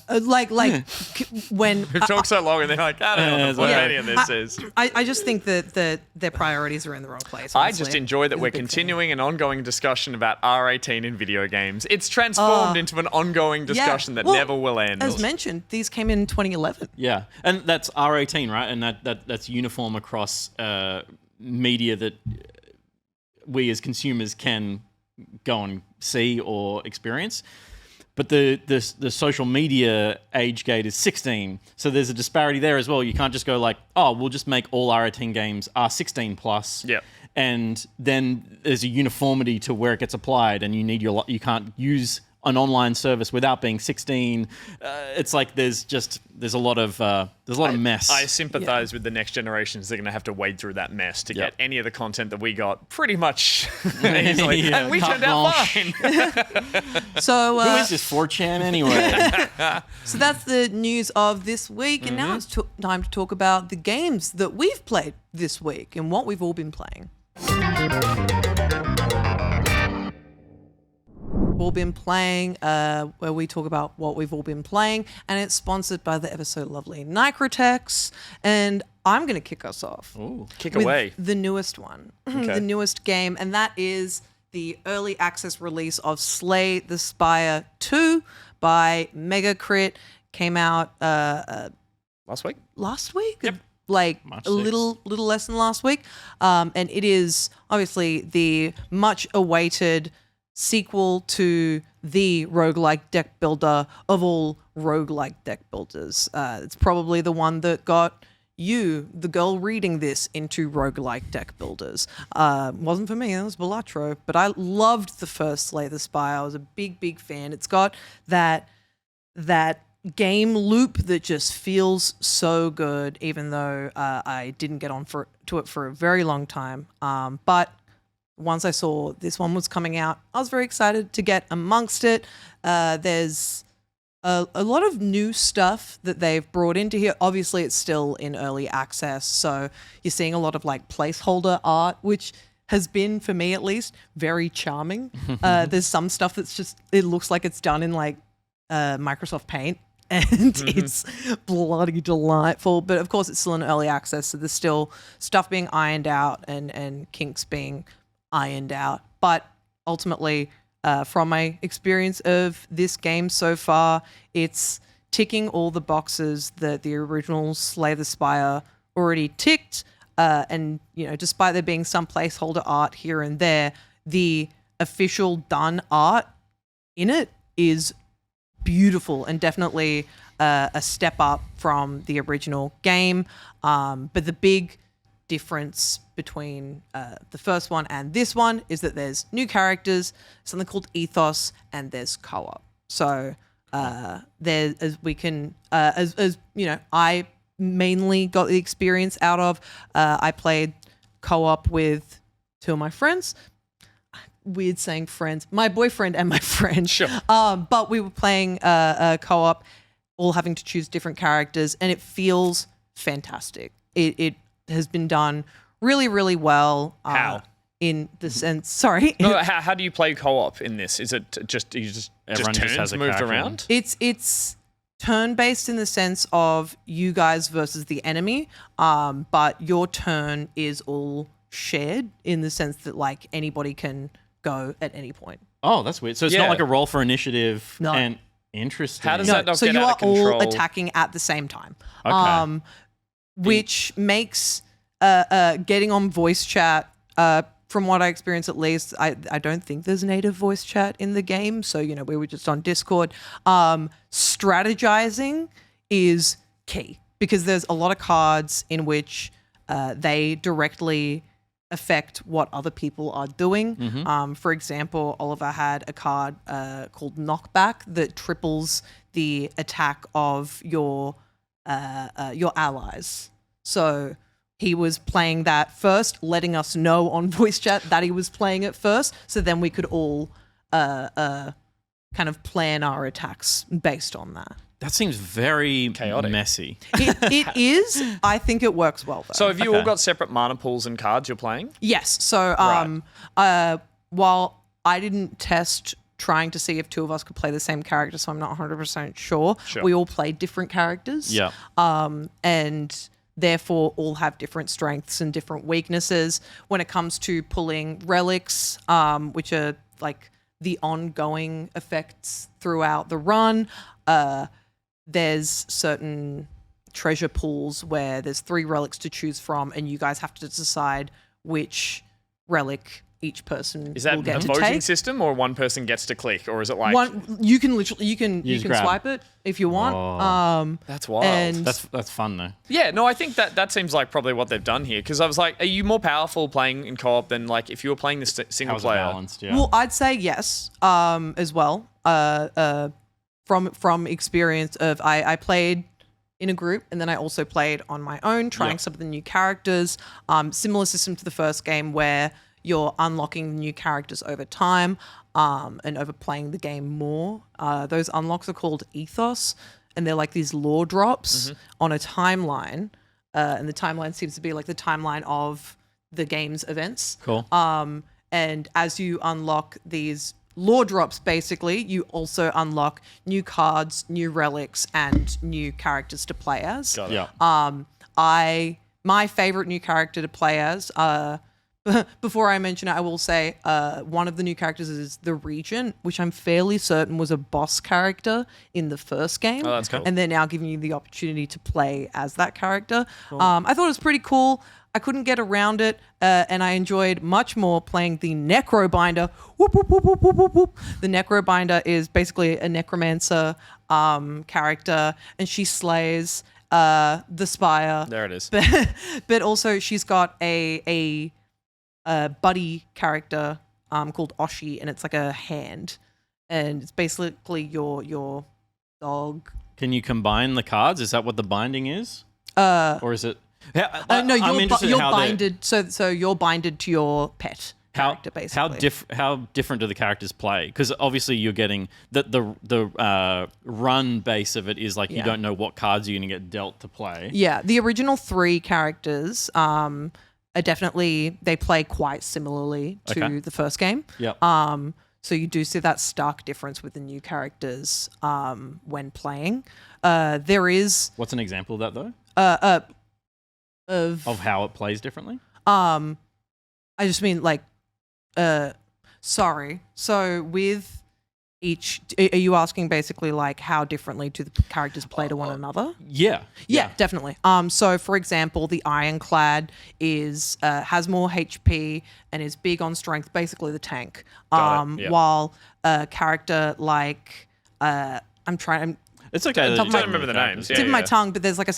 we've talked so long and they're like, I don't know what the point of any of this is. I just think that their priorities are in the wrong place. Honestly. I just enjoy that we're continuing an ongoing discussion about R18 in video games. It's transformed into an ongoing discussion that never will end. As mentioned, these came in 2011. Yeah, and that's R18, right? And that's uniform across media that we as consumers can go and see or experience. But the social media age gate is 16, so there's a disparity there as well. You can't just go like, oh, we'll just make all R18 games R16 plus. Yep. And then there's a uniformity to where it gets applied, and you can't use an online service without being 16. It's like there's a lot of mess. I sympathize with the next generations. They're going to have to wade through that mess to get any of the content that we got pretty much easily. Yeah, and we carte turned out blanche. fine. So Who is this 4chan anyway? So that's the news of this week, and now it's time to talk about the games that we've played this week and what we've all been playing. All been playing, where we talk about what we've all been playing, and it's sponsored by the ever so lovely Nigrotex. And I'm going to kick us off. Ooh. Kick with away. the newest one, the newest game, and that is the early access release of Slay the Spire 2 by Megacrit. Came out Last week? last week. Yep. Like March a little less than last week, and it is obviously the much awaited sequel to the roguelike deck builder of all roguelike deck builders. It's probably the one that got you, the girl reading this, into roguelike deck builders. Wasn't for me, it was Balatro, but I loved the first Slay the Spire. I was a big fan. It's got that game loop that just feels so good, even though I didn't get on to it for a very long time. But once I saw this one was coming out, I was very excited to get amongst it. There's a lot of new stuff that they've brought into here. Obviously, it's still in early access, so you're seeing a lot of like placeholder art, which has been, for me at least, very charming. There's some stuff that's just, it looks like it's done in like Microsoft Paint, and it's bloody delightful. But of course, it's still in early access, so there's still stuff being ironed out and kinks being ironed out. But ultimately, from my experience of this game so far, it's ticking all the boxes that the original Slay the Spire already ticked. And, you know, despite there being some placeholder art here and there, the official done art in it is beautiful and definitely a step up from the original game. But the big difference between the first one and this one is that there's new characters, something called ethos, and there's co-op. So there, as we can, as you know, I mainly got the experience out of. I played co-op with two of my friends. Weird saying friends, my boyfriend and my friend. Sure. But we were playing co-op, all having to choose different characters, and it feels fantastic. It has been done really, really well. How? In the sense, sorry. No, how do you play co-op in this? Is it just Everyone just turns has a moved character. around? It's turn-based in the sense of you guys versus the enemy, but your turn is all shared in the sense that like anybody can go at any point. Oh, that's weird. So it's Yeah. not like a roll for initiative. No. And interesting. How does No, that not so get you out are of control? all attacking at the same time. Okay. Which makes getting on voice chat, from what I experienced at least, I don't think there's native voice chat in the game. So, you know, we were just on Discord. Strategizing is key because there's a lot of cards in which they directly affect what other people are doing. For example, Oliver had a card called Knockback that triples the attack of your allies. So he was playing that first, letting us know on voice chat that he was playing it first, so then we could all kind of plan our attacks based on that. That seems very Chaotic. messy. It is. I think it works well, though. So have you all got separate mana pools and cards you're playing? Yes. So while I didn't test trying to see if two of us could play the same character, so I'm not 100% sure. We all played different characters. Yeah. And therefore all have different strengths and different weaknesses. When it comes to pulling relics, which are like the ongoing effects throughout the run, there's certain treasure pools where there's 3 relics to choose from, and you guys have to decide which relic each person Is that will get a to voting take. system, or one person gets to click, or is it like One, you can literally you can just grab. swipe it if you want. That's wild. And That's fun though. Yeah, no, I think that seems like probably what they've done here. Because I was like, are you more powerful playing in co-op than like if you were playing this single How's it player? balanced? Yeah. well, I'd say yes, as well. From experience of I played in a group and then I also played on my own, trying some of the new characters. Similar system to the first game where you're unlocking new characters over time and over playing the game more. Those unlocks are called ethos, and they're like these lore drops on a timeline. And the timeline seems to be like the timeline of the game's events. Cool. And as you unlock these lore drops, basically, you also unlock new cards, new relics, and new characters to play as. Got it. Yeah. My favorite new character to play as, before I mention it, I will say one of the new characters is the Regent, which I'm fairly certain was a boss character in the first game. Oh, that's cool. And they're now giving you the opportunity to play as that character. I thought it was pretty cool. I couldn't get around it, and I enjoyed much more playing the Necrobinder. Whoop, whoop, whoop, whoop, whoop, whoop, whoop. The Necrobinder is basically a necromancer character, and she slays the Spire. There it is. But also she's got a buddy character called Aussies, and it's like a hand, and it's basically your dog. Can you combine the cards? Is that what the binding is? Or is it? No, I'm interested in you're how they're- binded. So you're binded to your pet character, basically. How different do the characters play? Because obviously you're getting the run base of it is like you don't know what cards you're going to get dealt to play. Yeah, the original 3 characters are definitely, they play quite similarly to the first game. Yep. So you do see that stark difference with the new characters when playing. There is What's an example of that though? Of how it plays differently? I just mean like sorry. So with each, are you asking basically like how differently do the characters play to one another? Yeah. Yeah, definitely. So for example, the Ironclad is has more HP and is big on strength, basically the tank. Got it, yeah. While a character like It's okay. Top that of you my- don't remember the names. tip of my tongue, but there's like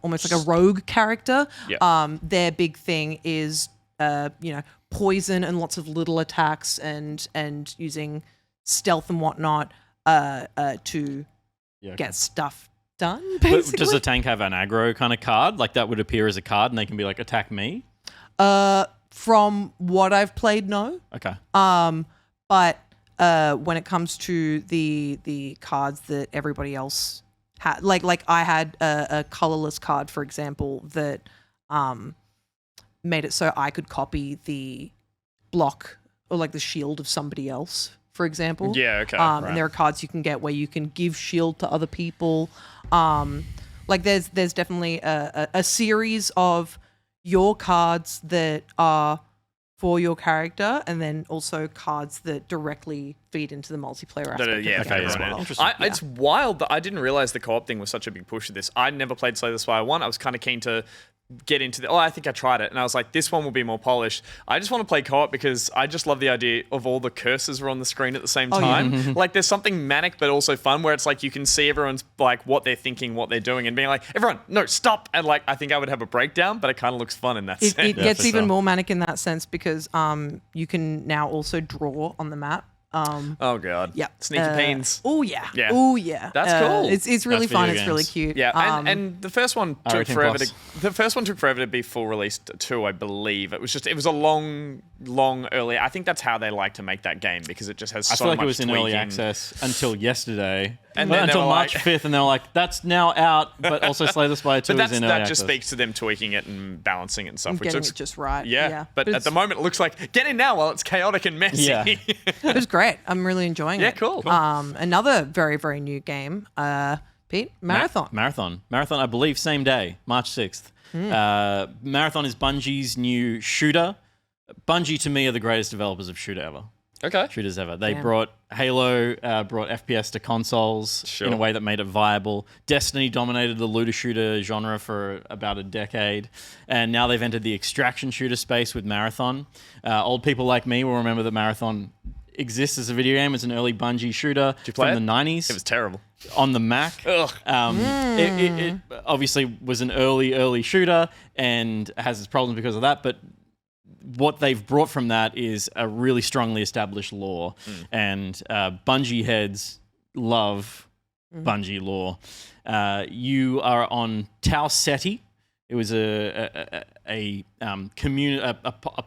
almost like a rogue character. Yeah. Their big thing is poison and lots of little attacks and using stealth and whatnot to get stuff done. But Basically, does the tank have an aggro kind of card? Like that would appear as a card and they can be like, attack me? from what I've played, no. Okay. But when it comes to the cards that everybody else had, like I had a colorless card, for example, that made it so I could copy the block or like the shield of somebody else, for example. Yeah, okay. And right. there are cards you can get where you can give shield to other people. Like there's definitely a series of your cards that are for your character, and then also cards that directly feed into the multiplayer aspect. of the game okay, as right. well. Interesting. It's wild that I didn't realize the co-op thing was such a big push of this. I never played Slay the Spire 1. I was kind of keen to get into the... I think I tried it, and I was like, this one will be more polished. I just want to play co-op because I just love the idea of all the cursors are on the screen at the same time. Like, there's something manic but also fun where it's like you can see everyone's, like, what they're thinking, what they're doing, and being like, everyone, no, stop! And, like, I think I would have a breakdown, but it kind of looks fun in that sense. It gets for even sure. more manic in that sense because you can now also draw on the map. Oh, God. Yeah. Sneaky peens. Oh yeah. Yeah. Oh yeah. That's cool. It's really That's fun. video It's really games. cute. Yeah, and the first one took 18 forever plus. to. The first one took forever to be full release too, I believe. It was a long early. I think that's how they like to make that game because it just has I so feel like much it was in early tweaking. access until yesterday. And then they until were March like- 5th, and they were like, that's now out, but also Slay the Spire 2 But is in early that access. just speaks to them tweaking it and balancing it and stuff. And which getting looks, it just right. yeah. But at it's- the moment, it looks like get in now while it's chaotic and messy. Yeah. it was great. I'm really enjoying Yeah, it. cool. Another very very new game. Pete, Marathon. Marathon, I believe, same day, March 6th. Marathon is Bungie's new shooter. Bungie, to me, are the greatest developers of shooter ever. shooters ever. They Damn. brought Halo, brought FPS to consoles in a way that made it viable. Destiny dominated the looter shooter genre for about a decade, and now they've entered the extraction shooter space with Marathon. Old people like me will remember that Marathon exists as a video game. It's an early Bungie shooter from the 90s. It was terrible. On the Mac. It obviously was an early shooter and has its problems because of that, but what they've brought from that is a really strongly established lore, and Bungie heads love Bungie lore. You are on Tau Ceti. It was a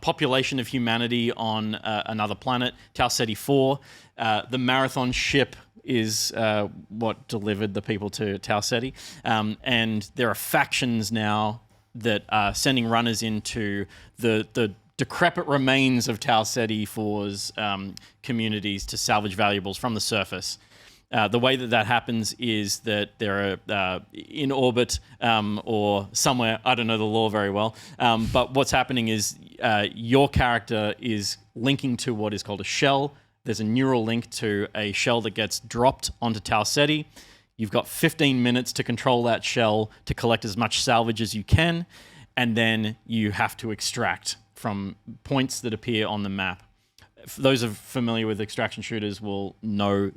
population of humanity on another planet, Tau Ceti 4. The Marathon ship is what delivered the people to Tau Ceti. And there are factions now that are sending runners into the decrepit remains of Tau Ceti 4's communities to salvage valuables from the surface. The way that happens is that they're in orbit or somewhere, I don't know the lore very well, but what's happening is your character is linking to what is called a shell. There's a neural link to a shell that gets dropped onto Tau Ceti. You've got 15 minutes to control that shell to collect as much salvage as you can, and then you have to extract from points that appear on the map. For those who are familiar with extraction shooters will know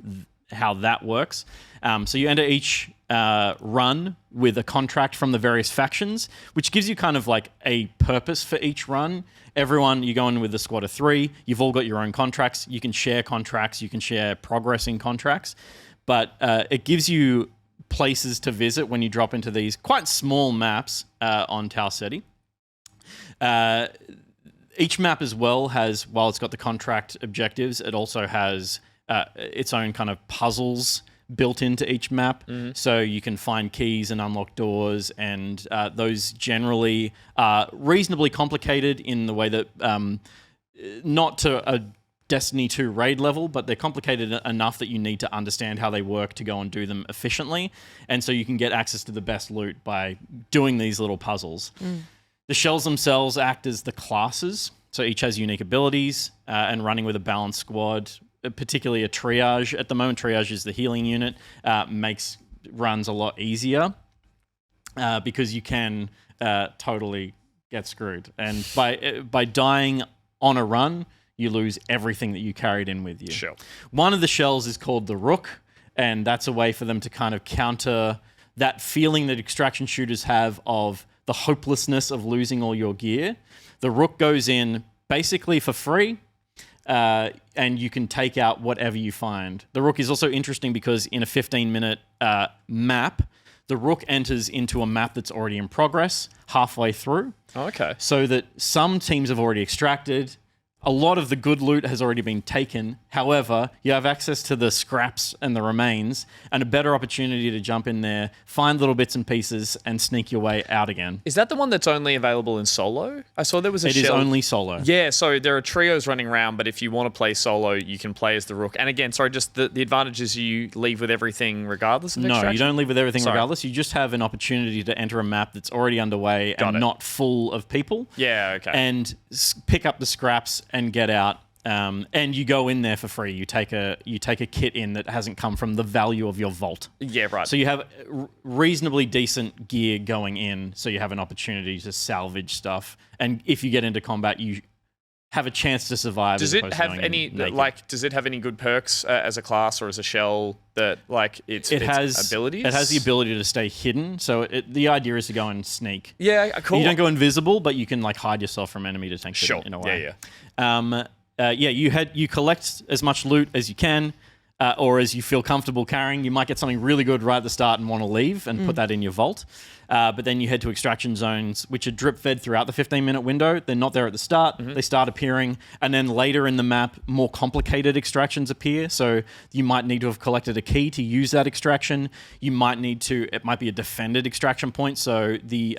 how that works. So you enter each run with a contract from the various factions, which gives you kind of like a purpose for each run. Everyone, you go in with a squad of 3, you've all got your own contracts, you can share contracts, you can share progressing contracts, but it gives you places to visit when you drop into these quite small maps on Tau Ceti. Each map as well has, while it's got the contract objectives, it also has its own kind of puzzles built into each map. So you can find keys and unlock doors, and those generally are reasonably complicated in the way that, not to a Destiny 2 raid level, but they're complicated enough that you need to understand how they work to go and do them efficiently. And so you can get access to the best loot by doing these little puzzles. The shells themselves act as the classes. So each has unique abilities, and running with a balanced squad, particularly a triage. At the moment, triage is the healing unit, makes runs a lot easier because you can totally get screwed. And by dying on a run, you lose everything that you carried in with you. Sure. One of the shells is called the Rook, and that's a way for them to kind of counter that feeling that extraction shooters have of the hopelessness of losing all your gear. The Rook goes in basically for free, and you can take out whatever you find. The Rook is also interesting because in a 15-minute map, the Rook enters into a map that's already in progress halfway through. Oh, okay. So that some teams have already extracted. A lot of the good loot has already been taken. However, you have access to the scraps and the remains and a better opportunity to jump in there, find little bits and pieces, and sneak your way out again. Is that the one that's only available in solo? I saw there was a It is only solo. Yeah, so there are trios running around, but if you want to play solo, you can play as the Rook. And again, sorry, just the advantage is you leave with everything regardless of extraction? No, you don't leave with everything regardless. You just have an opportunity to enter a map that's already underway and not full of people. Yeah, okay. And pick up the scraps and get out. And you go in there for free. You take a kit in that hasn't come from the value of your vault. Yeah, right. So you have reasonably decent gear going in, so you have an opportunity to salvage stuff. And if you get into combat, you have a chance to survive. Does it have any Does it have any good perks as a class or as a shell that its abilities? It has the ability to stay hidden. So the idea is to go and sneak. Yeah, cool. You don't go invisible, but you can like hide yourself from enemy detection in a way. You collect as much loot as you can, or as you feel comfortable carrying. You might get something really good right at the start and want to leave and put that in your vault. But then you head to extraction zones, which are drip fed throughout the 15-minute window. They're not there at the start. They start appearing. And then later in the map, more complicated extractions appear. So you might need to have collected a key to use that extraction. You might need to, it might be a defended extraction point. So the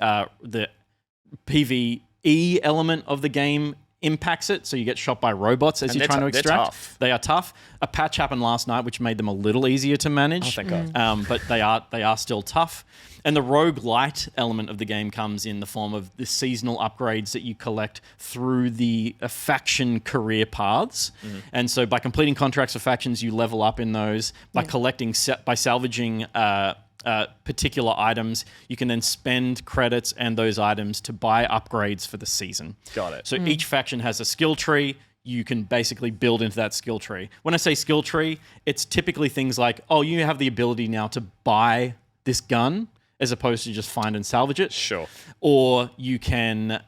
PvE element of the game impacts it, so you get shot by robots as you're trying to extract. They're tough. They are tough. A patch happened last night, which made them a little easier to manage. Oh, thank God. But they are still tough. And the roguelite element of the game comes in the form of the seasonal upgrades that you collect through the faction career paths. And so by completing contracts for factions, you level up in those. By by salvaging particular items, you can then spend credits and those items to buy upgrades for the season. Got it. So each faction has a skill tree. You can basically build into that skill tree. When I say skill tree, it's typically things like, oh, you have the ability now to buy this gun as opposed to just find and salvage it. Sure. Or you can,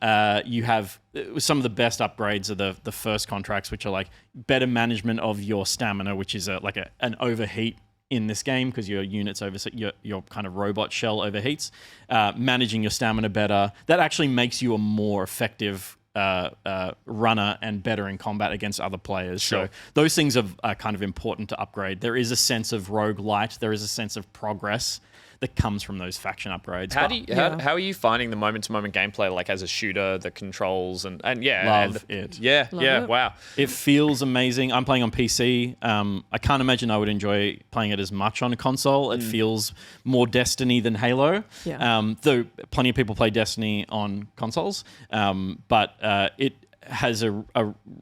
you have some of the best upgrades are the first contracts, which are like better management of your stamina, which is an overheat in this game because your units your kind of robot shell overheats. Managing your stamina better, that actually makes you a more effective runner and better in combat against other players. Sure. So those things are kind of important to upgrade. There is a sense of roguelite. There is a sense of progress that comes from those faction upgrades. How are you finding the moment-to-moment gameplay, like as a shooter, the controls and Love it. Love it. Wow. It feels amazing. I'm playing on PC. I can't imagine I would enjoy playing it as much on a console. It feels more Destiny than Halo. Yeah. Though plenty of people play Destiny on consoles. But it has a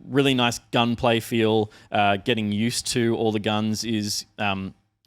really nice gunplay feel. Getting used to all the guns is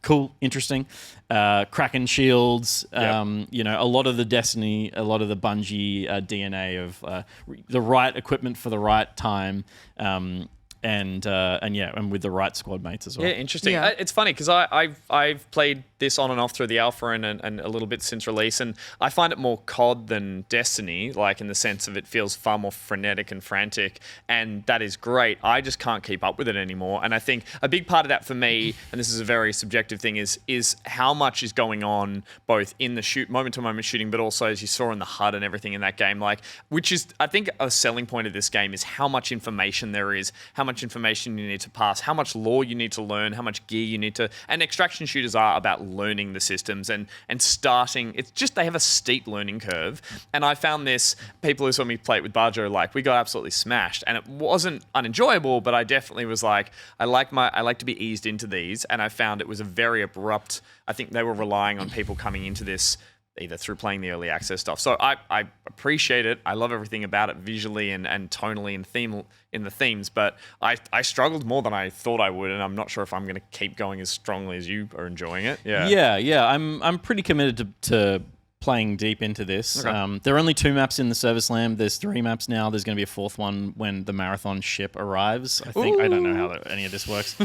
cool, interesting. Kraken shields, a lot of the Destiny, a lot of the Bungie DNA of the right equipment for the right time, and with the right squad mates as well. Yeah, interesting. Yeah. It's funny because I've played this on and off through the alpha and a little bit since release, and I find it more COD than Destiny, like in the sense of it feels far more frenetic and frantic, and that is great. I just can't keep up with it anymore, and I think a big part of that for me, and this is a very subjective thing, is how much is going on both in the moment-to-moment shooting, but also as you saw in the HUD and everything in that game, like, which is, I think, a selling point of this game is how much information there is, how much information you need to pass, how much lore you need to learn, how much gear you need to, and extraction shooters are about learning the systems and starting. It's just they have a steep learning curve, and I found this. People who saw me play it with Barjo, like, we got absolutely smashed, and it wasn't unenjoyable, but I definitely was like, I like to be eased into these, and I found it was a very abrupt. I think they were relying on people coming into this either through playing the early access stuff. So I appreciate it. I love everything about it visually and tonally and in the themes, but I struggled more than I thought I would, and I'm not sure if I'm going to keep going as strongly as you are enjoying it. Yeah. I'm pretty committed to playing deep into this. Okay. There are only 2 maps in the service land. There's 3 maps now. There's going to be a 4th one when the marathon ship arrives. I think. Ooh. I don't know how any of this works,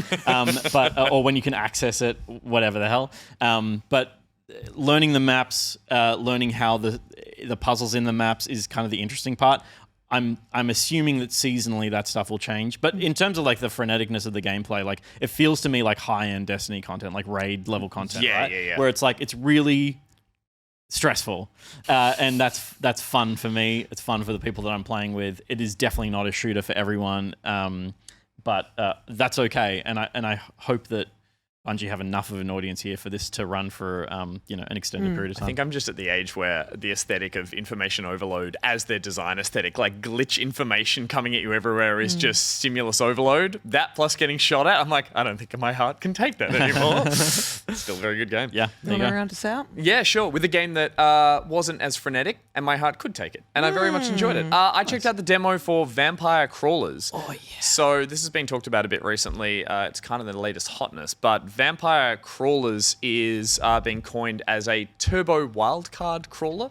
but or when you can access it, whatever the hell. But learning the maps, learning how the puzzles in the maps is kind of the interesting part. I'm assuming that seasonally that stuff will change, but in terms of like the freneticness of the gameplay, like it feels to me like high-end Destiny content, like raid level content, right? Yeah. Where it's like it's really stressful, and that's fun for me. It's fun for the people that I'm playing with. It is definitely not a shooter for everyone, but that's okay, and I hope that Bungie have enough of an audience here for this to run for an extended period of time. I think I'm just at the age where the aesthetic of information overload as their design aesthetic, like glitch information coming at you everywhere is just stimulus overload. That plus getting shot at, I'm like, I don't think my heart can take that anymore. Still a very good game. Yeah, there you Want go. to round us out? Yeah, sure. With a game that wasn't as frenetic and my heart could take it. And I very much enjoyed it. I checked out the demo for Vampire Crawlers. Oh, yeah. So this has been talked about a bit recently. It's kind of the latest hotness, but Vampire Crawlers is being coined as a turbo wildcard crawler.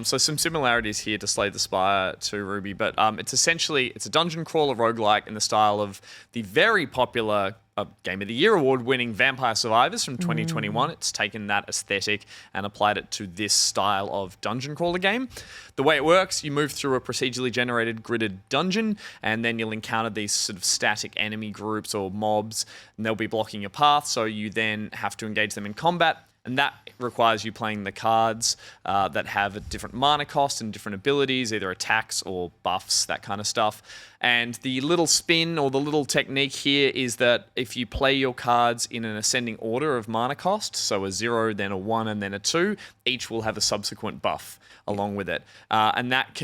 So some similarities here to Slay the Spire to Ruby, but it's a dungeon crawler roguelike in the style of the very popular Game of the Year award-winning Vampire Survivors from 2021. It's taken that aesthetic and applied it to this style of dungeon crawler game. The way it works, you move through a procedurally generated gridded dungeon, and then you'll encounter these sort of static enemy groups or mobs, and they'll be blocking your path, so you then have to engage them in combat. And that requires you playing the cards that have a different mana cost and different abilities, either attacks or buffs, that kind of stuff. And the little spin or the little technique here is that if you play your cards in an ascending order of mana cost, so a 0, then a 1, and then a 2, each will have a subsequent buff along with it. And that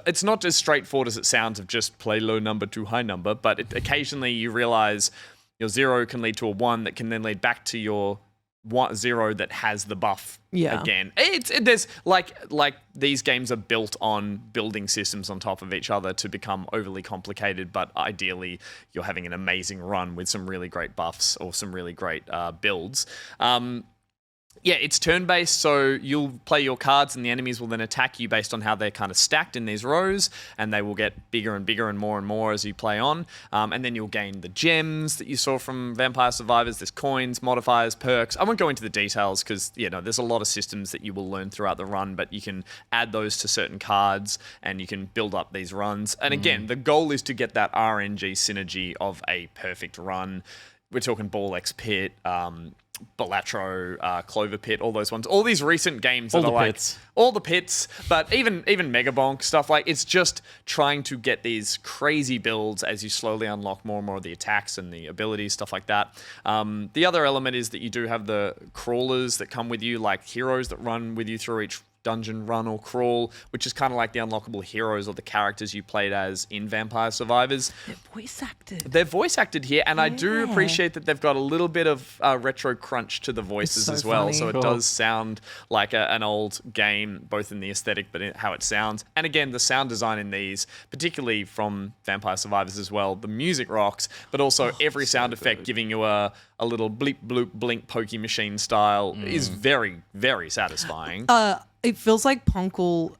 it's not as straightforward as it sounds of just play low number to high number, but occasionally you realize your 0 can lead to a 1 that can then lead back to your 0 that has the buff again. There's like these games are built on building systems on top of each other to become overly complicated, but ideally you're having an amazing run with some really great buffs or some really great builds. Yeah, it's turn-based, so you'll play your cards and the enemies will then attack you based on how they're kind of stacked in these rows, and they will get bigger and bigger and more as you play on. And then you'll gain the gems that you saw from Vampire Survivors. There's coins, modifiers, perks. I won't go into the details because, there's a lot of systems that you will learn throughout the run, but you can add those to certain cards and you can build up these runs. And again, the goal is to get that RNG synergy of a perfect run. We're talking Ball X Pit, Balatro, Clover Pit, all those ones. All these recent games that are like all the pits, but even Mega Bonk stuff. Like, it's just trying to get these crazy builds as you slowly unlock more and more of the attacks and the abilities, stuff like that. The other element is that you do have the crawlers that come with you, like heroes that run with you through each dungeon run or crawl, which is kind of like the unlockable heroes or the characters you played as in Vampire Survivors. They're voice acted here, and I do appreciate that they've got a little bit of retro crunch to the voices as well. funny. So it does sound like an old game, both in the aesthetic but in how it sounds. And again, the sound design in these, particularly from Vampire Survivors as well, the music rocks, but also every sound effect giving you a little bleep, bloop, blink, pokey machine style is very, very satisfying. It feels like Punkle,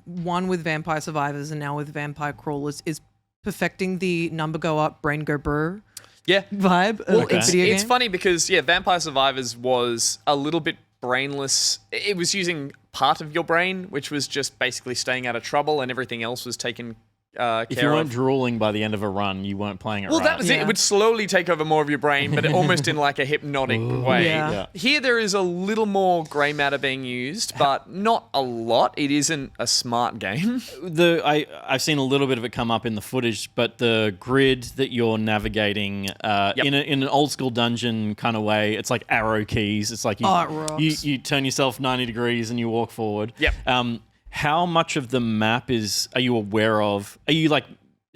one with Vampire Survivors and now with Vampire Crawlers, is perfecting the number go up, brain go brr vibe. Well, it's funny because, Vampire Survivors was a little bit brainless. It was using part of your brain, which was just basically staying out of trouble, and everything else was taken if you weren't drooling by the end of a run, you weren't playing it right. Well, that was it. It would slowly take over more of your brain, but almost in like a hypnotic way. Yeah. Here, there is a little more grey matter being used, but not a lot. It isn't a smart game. I've seen a little bit of it come up in the footage, but the grid that you're navigating in an old school dungeon kind of way, it's like arrow keys. It's like you turn yourself 90 degrees and you walk forward. Yep. How much of the map are you aware of? Are you like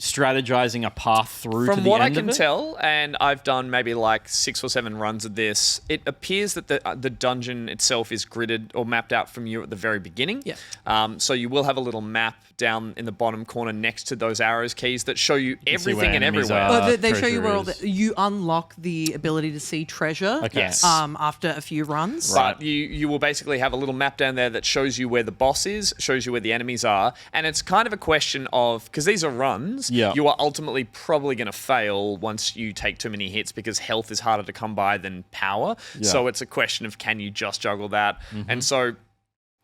strategizing a path through to the end of it? From what I can tell, and I've done maybe like 6 or 7 runs of this, it appears that the dungeon itself is gridded or mapped out from you at the very beginning. Yeah. So you will have a little map down in the bottom corner next to those arrows keys that show you everything and everywhere. Well, they show you where you unlock the ability to see treasure. Okay. Yes. After a few runs. But you will basically have a little map down there that shows you where the boss is, shows you where the enemies are, and it's kind of a question of, because these are runs, you are ultimately probably going to fail once you take too many hits because health is harder to come by than power. Yeah. So it's a question of, can you just juggle that? And so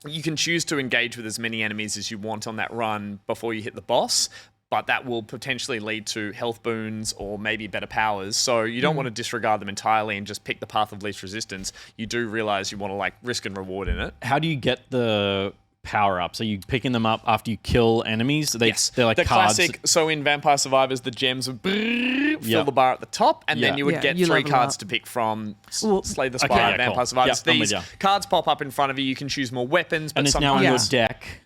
you can choose to engage with as many enemies as you want on that run before you hit the boss, but that will potentially lead to health boons or maybe better powers. So you don't want to disregard them entirely and just pick the path of least resistance. You do realize you want to like risk and reward in it. How do you get the power-ups? Are you picking them up after you kill enemies? They're like the cards. classic. So in Vampire Survivors, the gems would fill the bar at the top, and then you would get 3 cards to pick from. Slay the Spire, Vampire Survivors. These cards pop up in front of you. You can choose more weapons, but and it's now in your deck.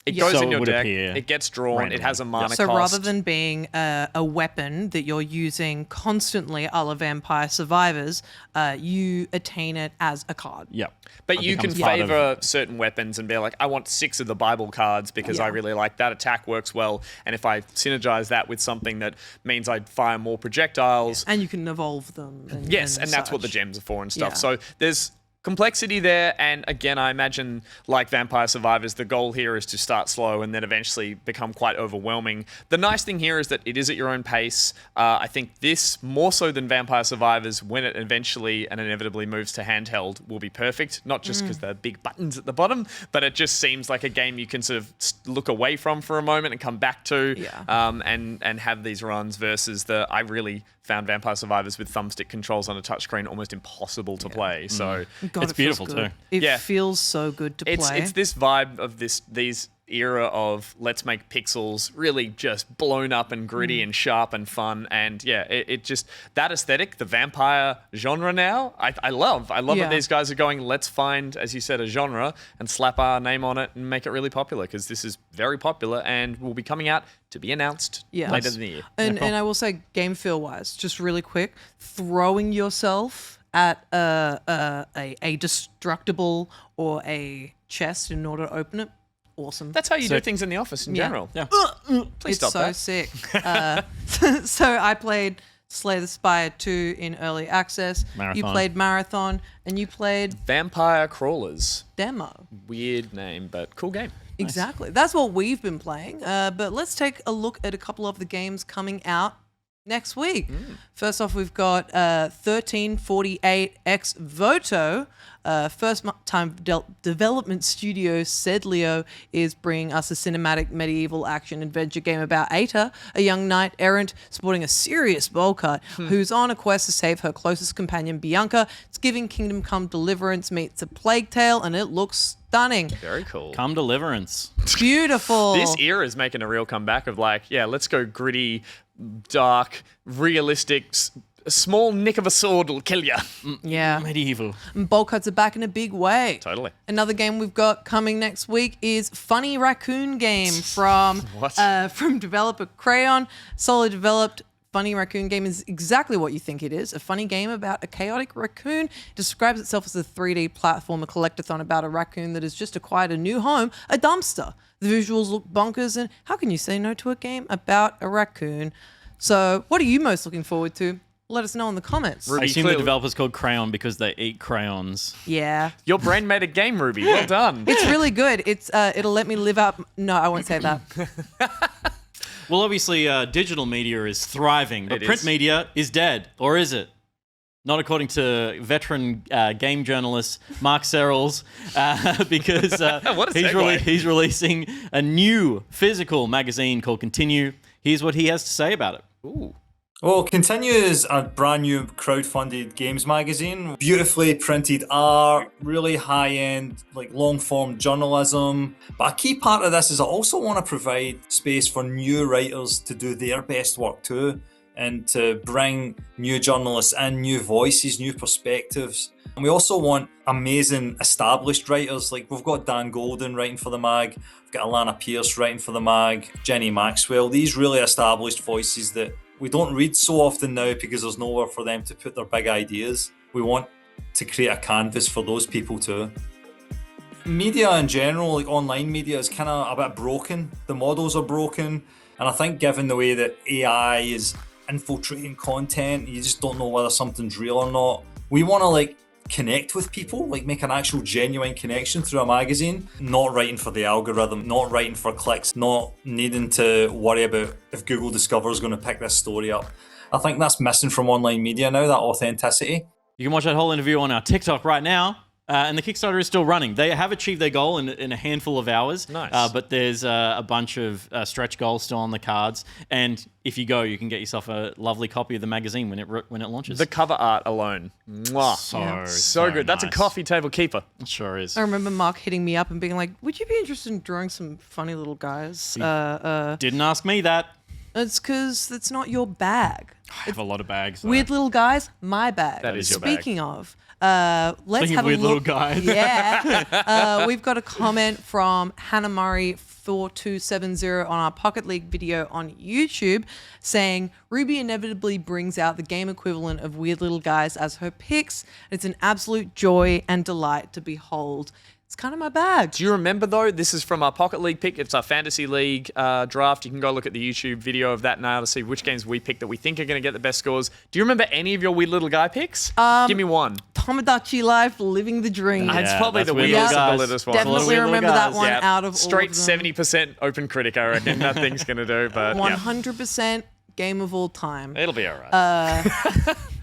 It goes So in it your would deck. appear It gets drawn. randomly. It has a mana So cost. rather than being a weapon that you're using constantly a la Vampire Survivors, you attain it as a card. Yep. But It you can becomes part of- favor certain weapons and be like, I want 6 of the Bible cards because I really like that attack works well. And if I synergize that with something that means I fire more projectiles. And you can evolve them. And That's what the such. gems are for and stuff. Yeah. So there's complexity there, and again, I imagine, like Vampire Survivors, the goal here is to start slow and then eventually become quite overwhelming. The nice thing here is that it is at your own pace. I think this, more so than Vampire Survivors, when it eventually and inevitably moves to handheld, will be perfect. Not just because there are big buttons at the bottom, but it just seems like a game you can sort of look away from for a moment and come back to, and have these runs versus I really found Vampire Survivors with thumbstick controls on a touchscreen almost impossible to play. So God, It's it feels beautiful good. too. It Yeah. feels so good to play. It's this vibe of these era of let's make pixels really just blown up and gritty and sharp and fun, and it just that aesthetic, the vampire genre now, I love Yeah. that these guys are going, let's find, as you said, a genre and slap our name on it and make it really popular, because this is very popular and will be coming out to be announced later in the year. And I will say, game feel wise, just really quick, throwing yourself at a destructible or a chest in order to open it, awesome. That's how you do things in the office in general. Yeah. Please It's stop so that. sick. So I played Slay the Spire 2 in early access. You Marathon. played Marathon, and you played Vampire Crawlers. Demo. Weird name, but cool game. Exactly. That's what we've been playing. But let's take a look at a couple of the games coming out next week. First off, we've got 1348 Ex Voto. First-time development studio Sedlio is bringing us a cinematic medieval action-adventure game about Aita, a young knight-errant sporting a serious bowl cut who's on a quest to save her closest companion, Bianca. It's giving Kingdom Come Deliverance meets a Plague Tale, and it looks stunning. Very cool. Come Deliverance. Beautiful. This era is making a real comeback of like, let's go gritty, dark, realistic, a small nick of a sword will kill you. Yeah. Medieval. And bowl cuts are back in a big way. Totally. Another game we've got coming next week is Funny Racoon game from developer Crayon. Solid developed Funny Racoon game is exactly what you think it is. A funny game about a chaotic raccoon. It describes itself as a 3D platformer collectathon about a raccoon that has just acquired a new home, a dumpster. The visuals look bonkers, and how can you say no to a game about a raccoon? So what are you most looking forward to? Let us know in the comments. Ruby, I assume clearly- the developer's called Crayon because they eat crayons. Yeah. Your brain made a game, Ruby. Well done. It's really good. It'll let me live up. No, I won't say that. Well, obviously, digital media is thriving, but It print is. media is dead. Or is it? Not according to veteran game journalist Mark Serrels, because What a segue. he's releasing a new physical magazine called Continue. Here's what he has to say about it. Ooh. Well, Continue is a brand new crowdfunded games magazine. Beautifully printed art, really high-end, like long-form journalism. But a key part of this is I also want to provide space for new writers to do their best work too, and to bring new journalists in, new voices, new perspectives. And we also want amazing established writers. Like we've got Dan Golden writing for the mag, we've got Alana Pierce writing for the mag, Jenny Maxwell, these really established voices that we don't read so often now because there's nowhere for them to put their big ideas. We want to create a canvas for those people too. Media in general, like online media, is kind of a bit broken. The models are broken. And I think given the way that AI is infiltrating content, you just don't know whether something's real or not. We want to connect with people, make an actual genuine connection through a magazine, not writing for the algorithm, not writing for clicks, not needing to worry about if Google Discover is going to pick this story up. I think that's missing from online media now, that authenticity. You can watch that whole interview on our TikTok right now. And the Kickstarter is still running. They have achieved their goal in a handful of hours. Nice. But there's a bunch of stretch goals still on the cards. And if you go, you can get yourself a lovely copy of the magazine when it launches. The cover art alone. Mwah. So good. That's a nice. coffee table keeper. It sure is. I remember Mark hitting me up and being like, would you be interested in drawing some funny little guys? Didn't ask me that. It's because it's not your bag. I have a lot of bags. though. Weird little guys, my bag. That is your bag. Speaking of, let's Speaking of have a weird look. little guys. Yeah. We've got a comment from Hannah Murray 4270 on our Pocket League video on YouTube saying Ruby inevitably brings out the game equivalent of Weird Little Guys as her picks. It's an absolute joy and delight to behold. It's kind of my bag. Do you remember though? This is from our Pocket League pick. It's our Fantasy League draft. You can go look at the YouTube video of that now to see which games we picked that we think are going to get the best scores. Do you remember any of your Weird Little Guy picks? Give me one. Tomodachi Life, living the dream. It's probably that's the Weird weirdest Little of the Guys. latest one. Definitely Weird Little remember that Guys. one Yeah. out of Straight all of them. 70% open critic, I reckon. Nothing's going to do, but yeah. 100% game of all time. It'll be all right.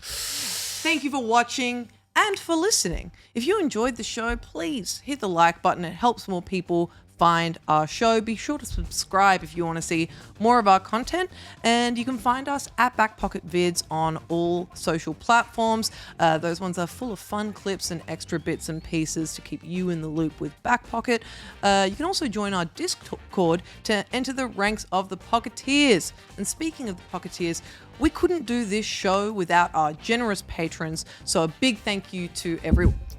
Thank you for watching and for listening. If you enjoyed the show, please hit the like button. It helps more people find our show. Be sure to subscribe if you want to see more of our content, and you can find us at Backpocket Vids on all social platforms. Those ones are full of fun clips and extra bits and pieces to keep you in the loop with Backpocket. You can also join our Discord to enter the ranks of the Pocketeers. And speaking of the Pocketeers, we couldn't do this show without our generous patrons, so a big thank you to everyone that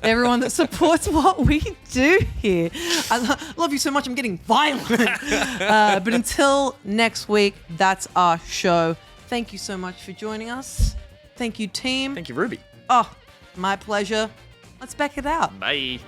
everyone that supports what we do here. I love you so much, I'm getting violent. But until next week, that's our show. Thank you so much for joining us. Thank you, team. Thank you, Ruby. Oh, my pleasure. Let's back it out. Bye.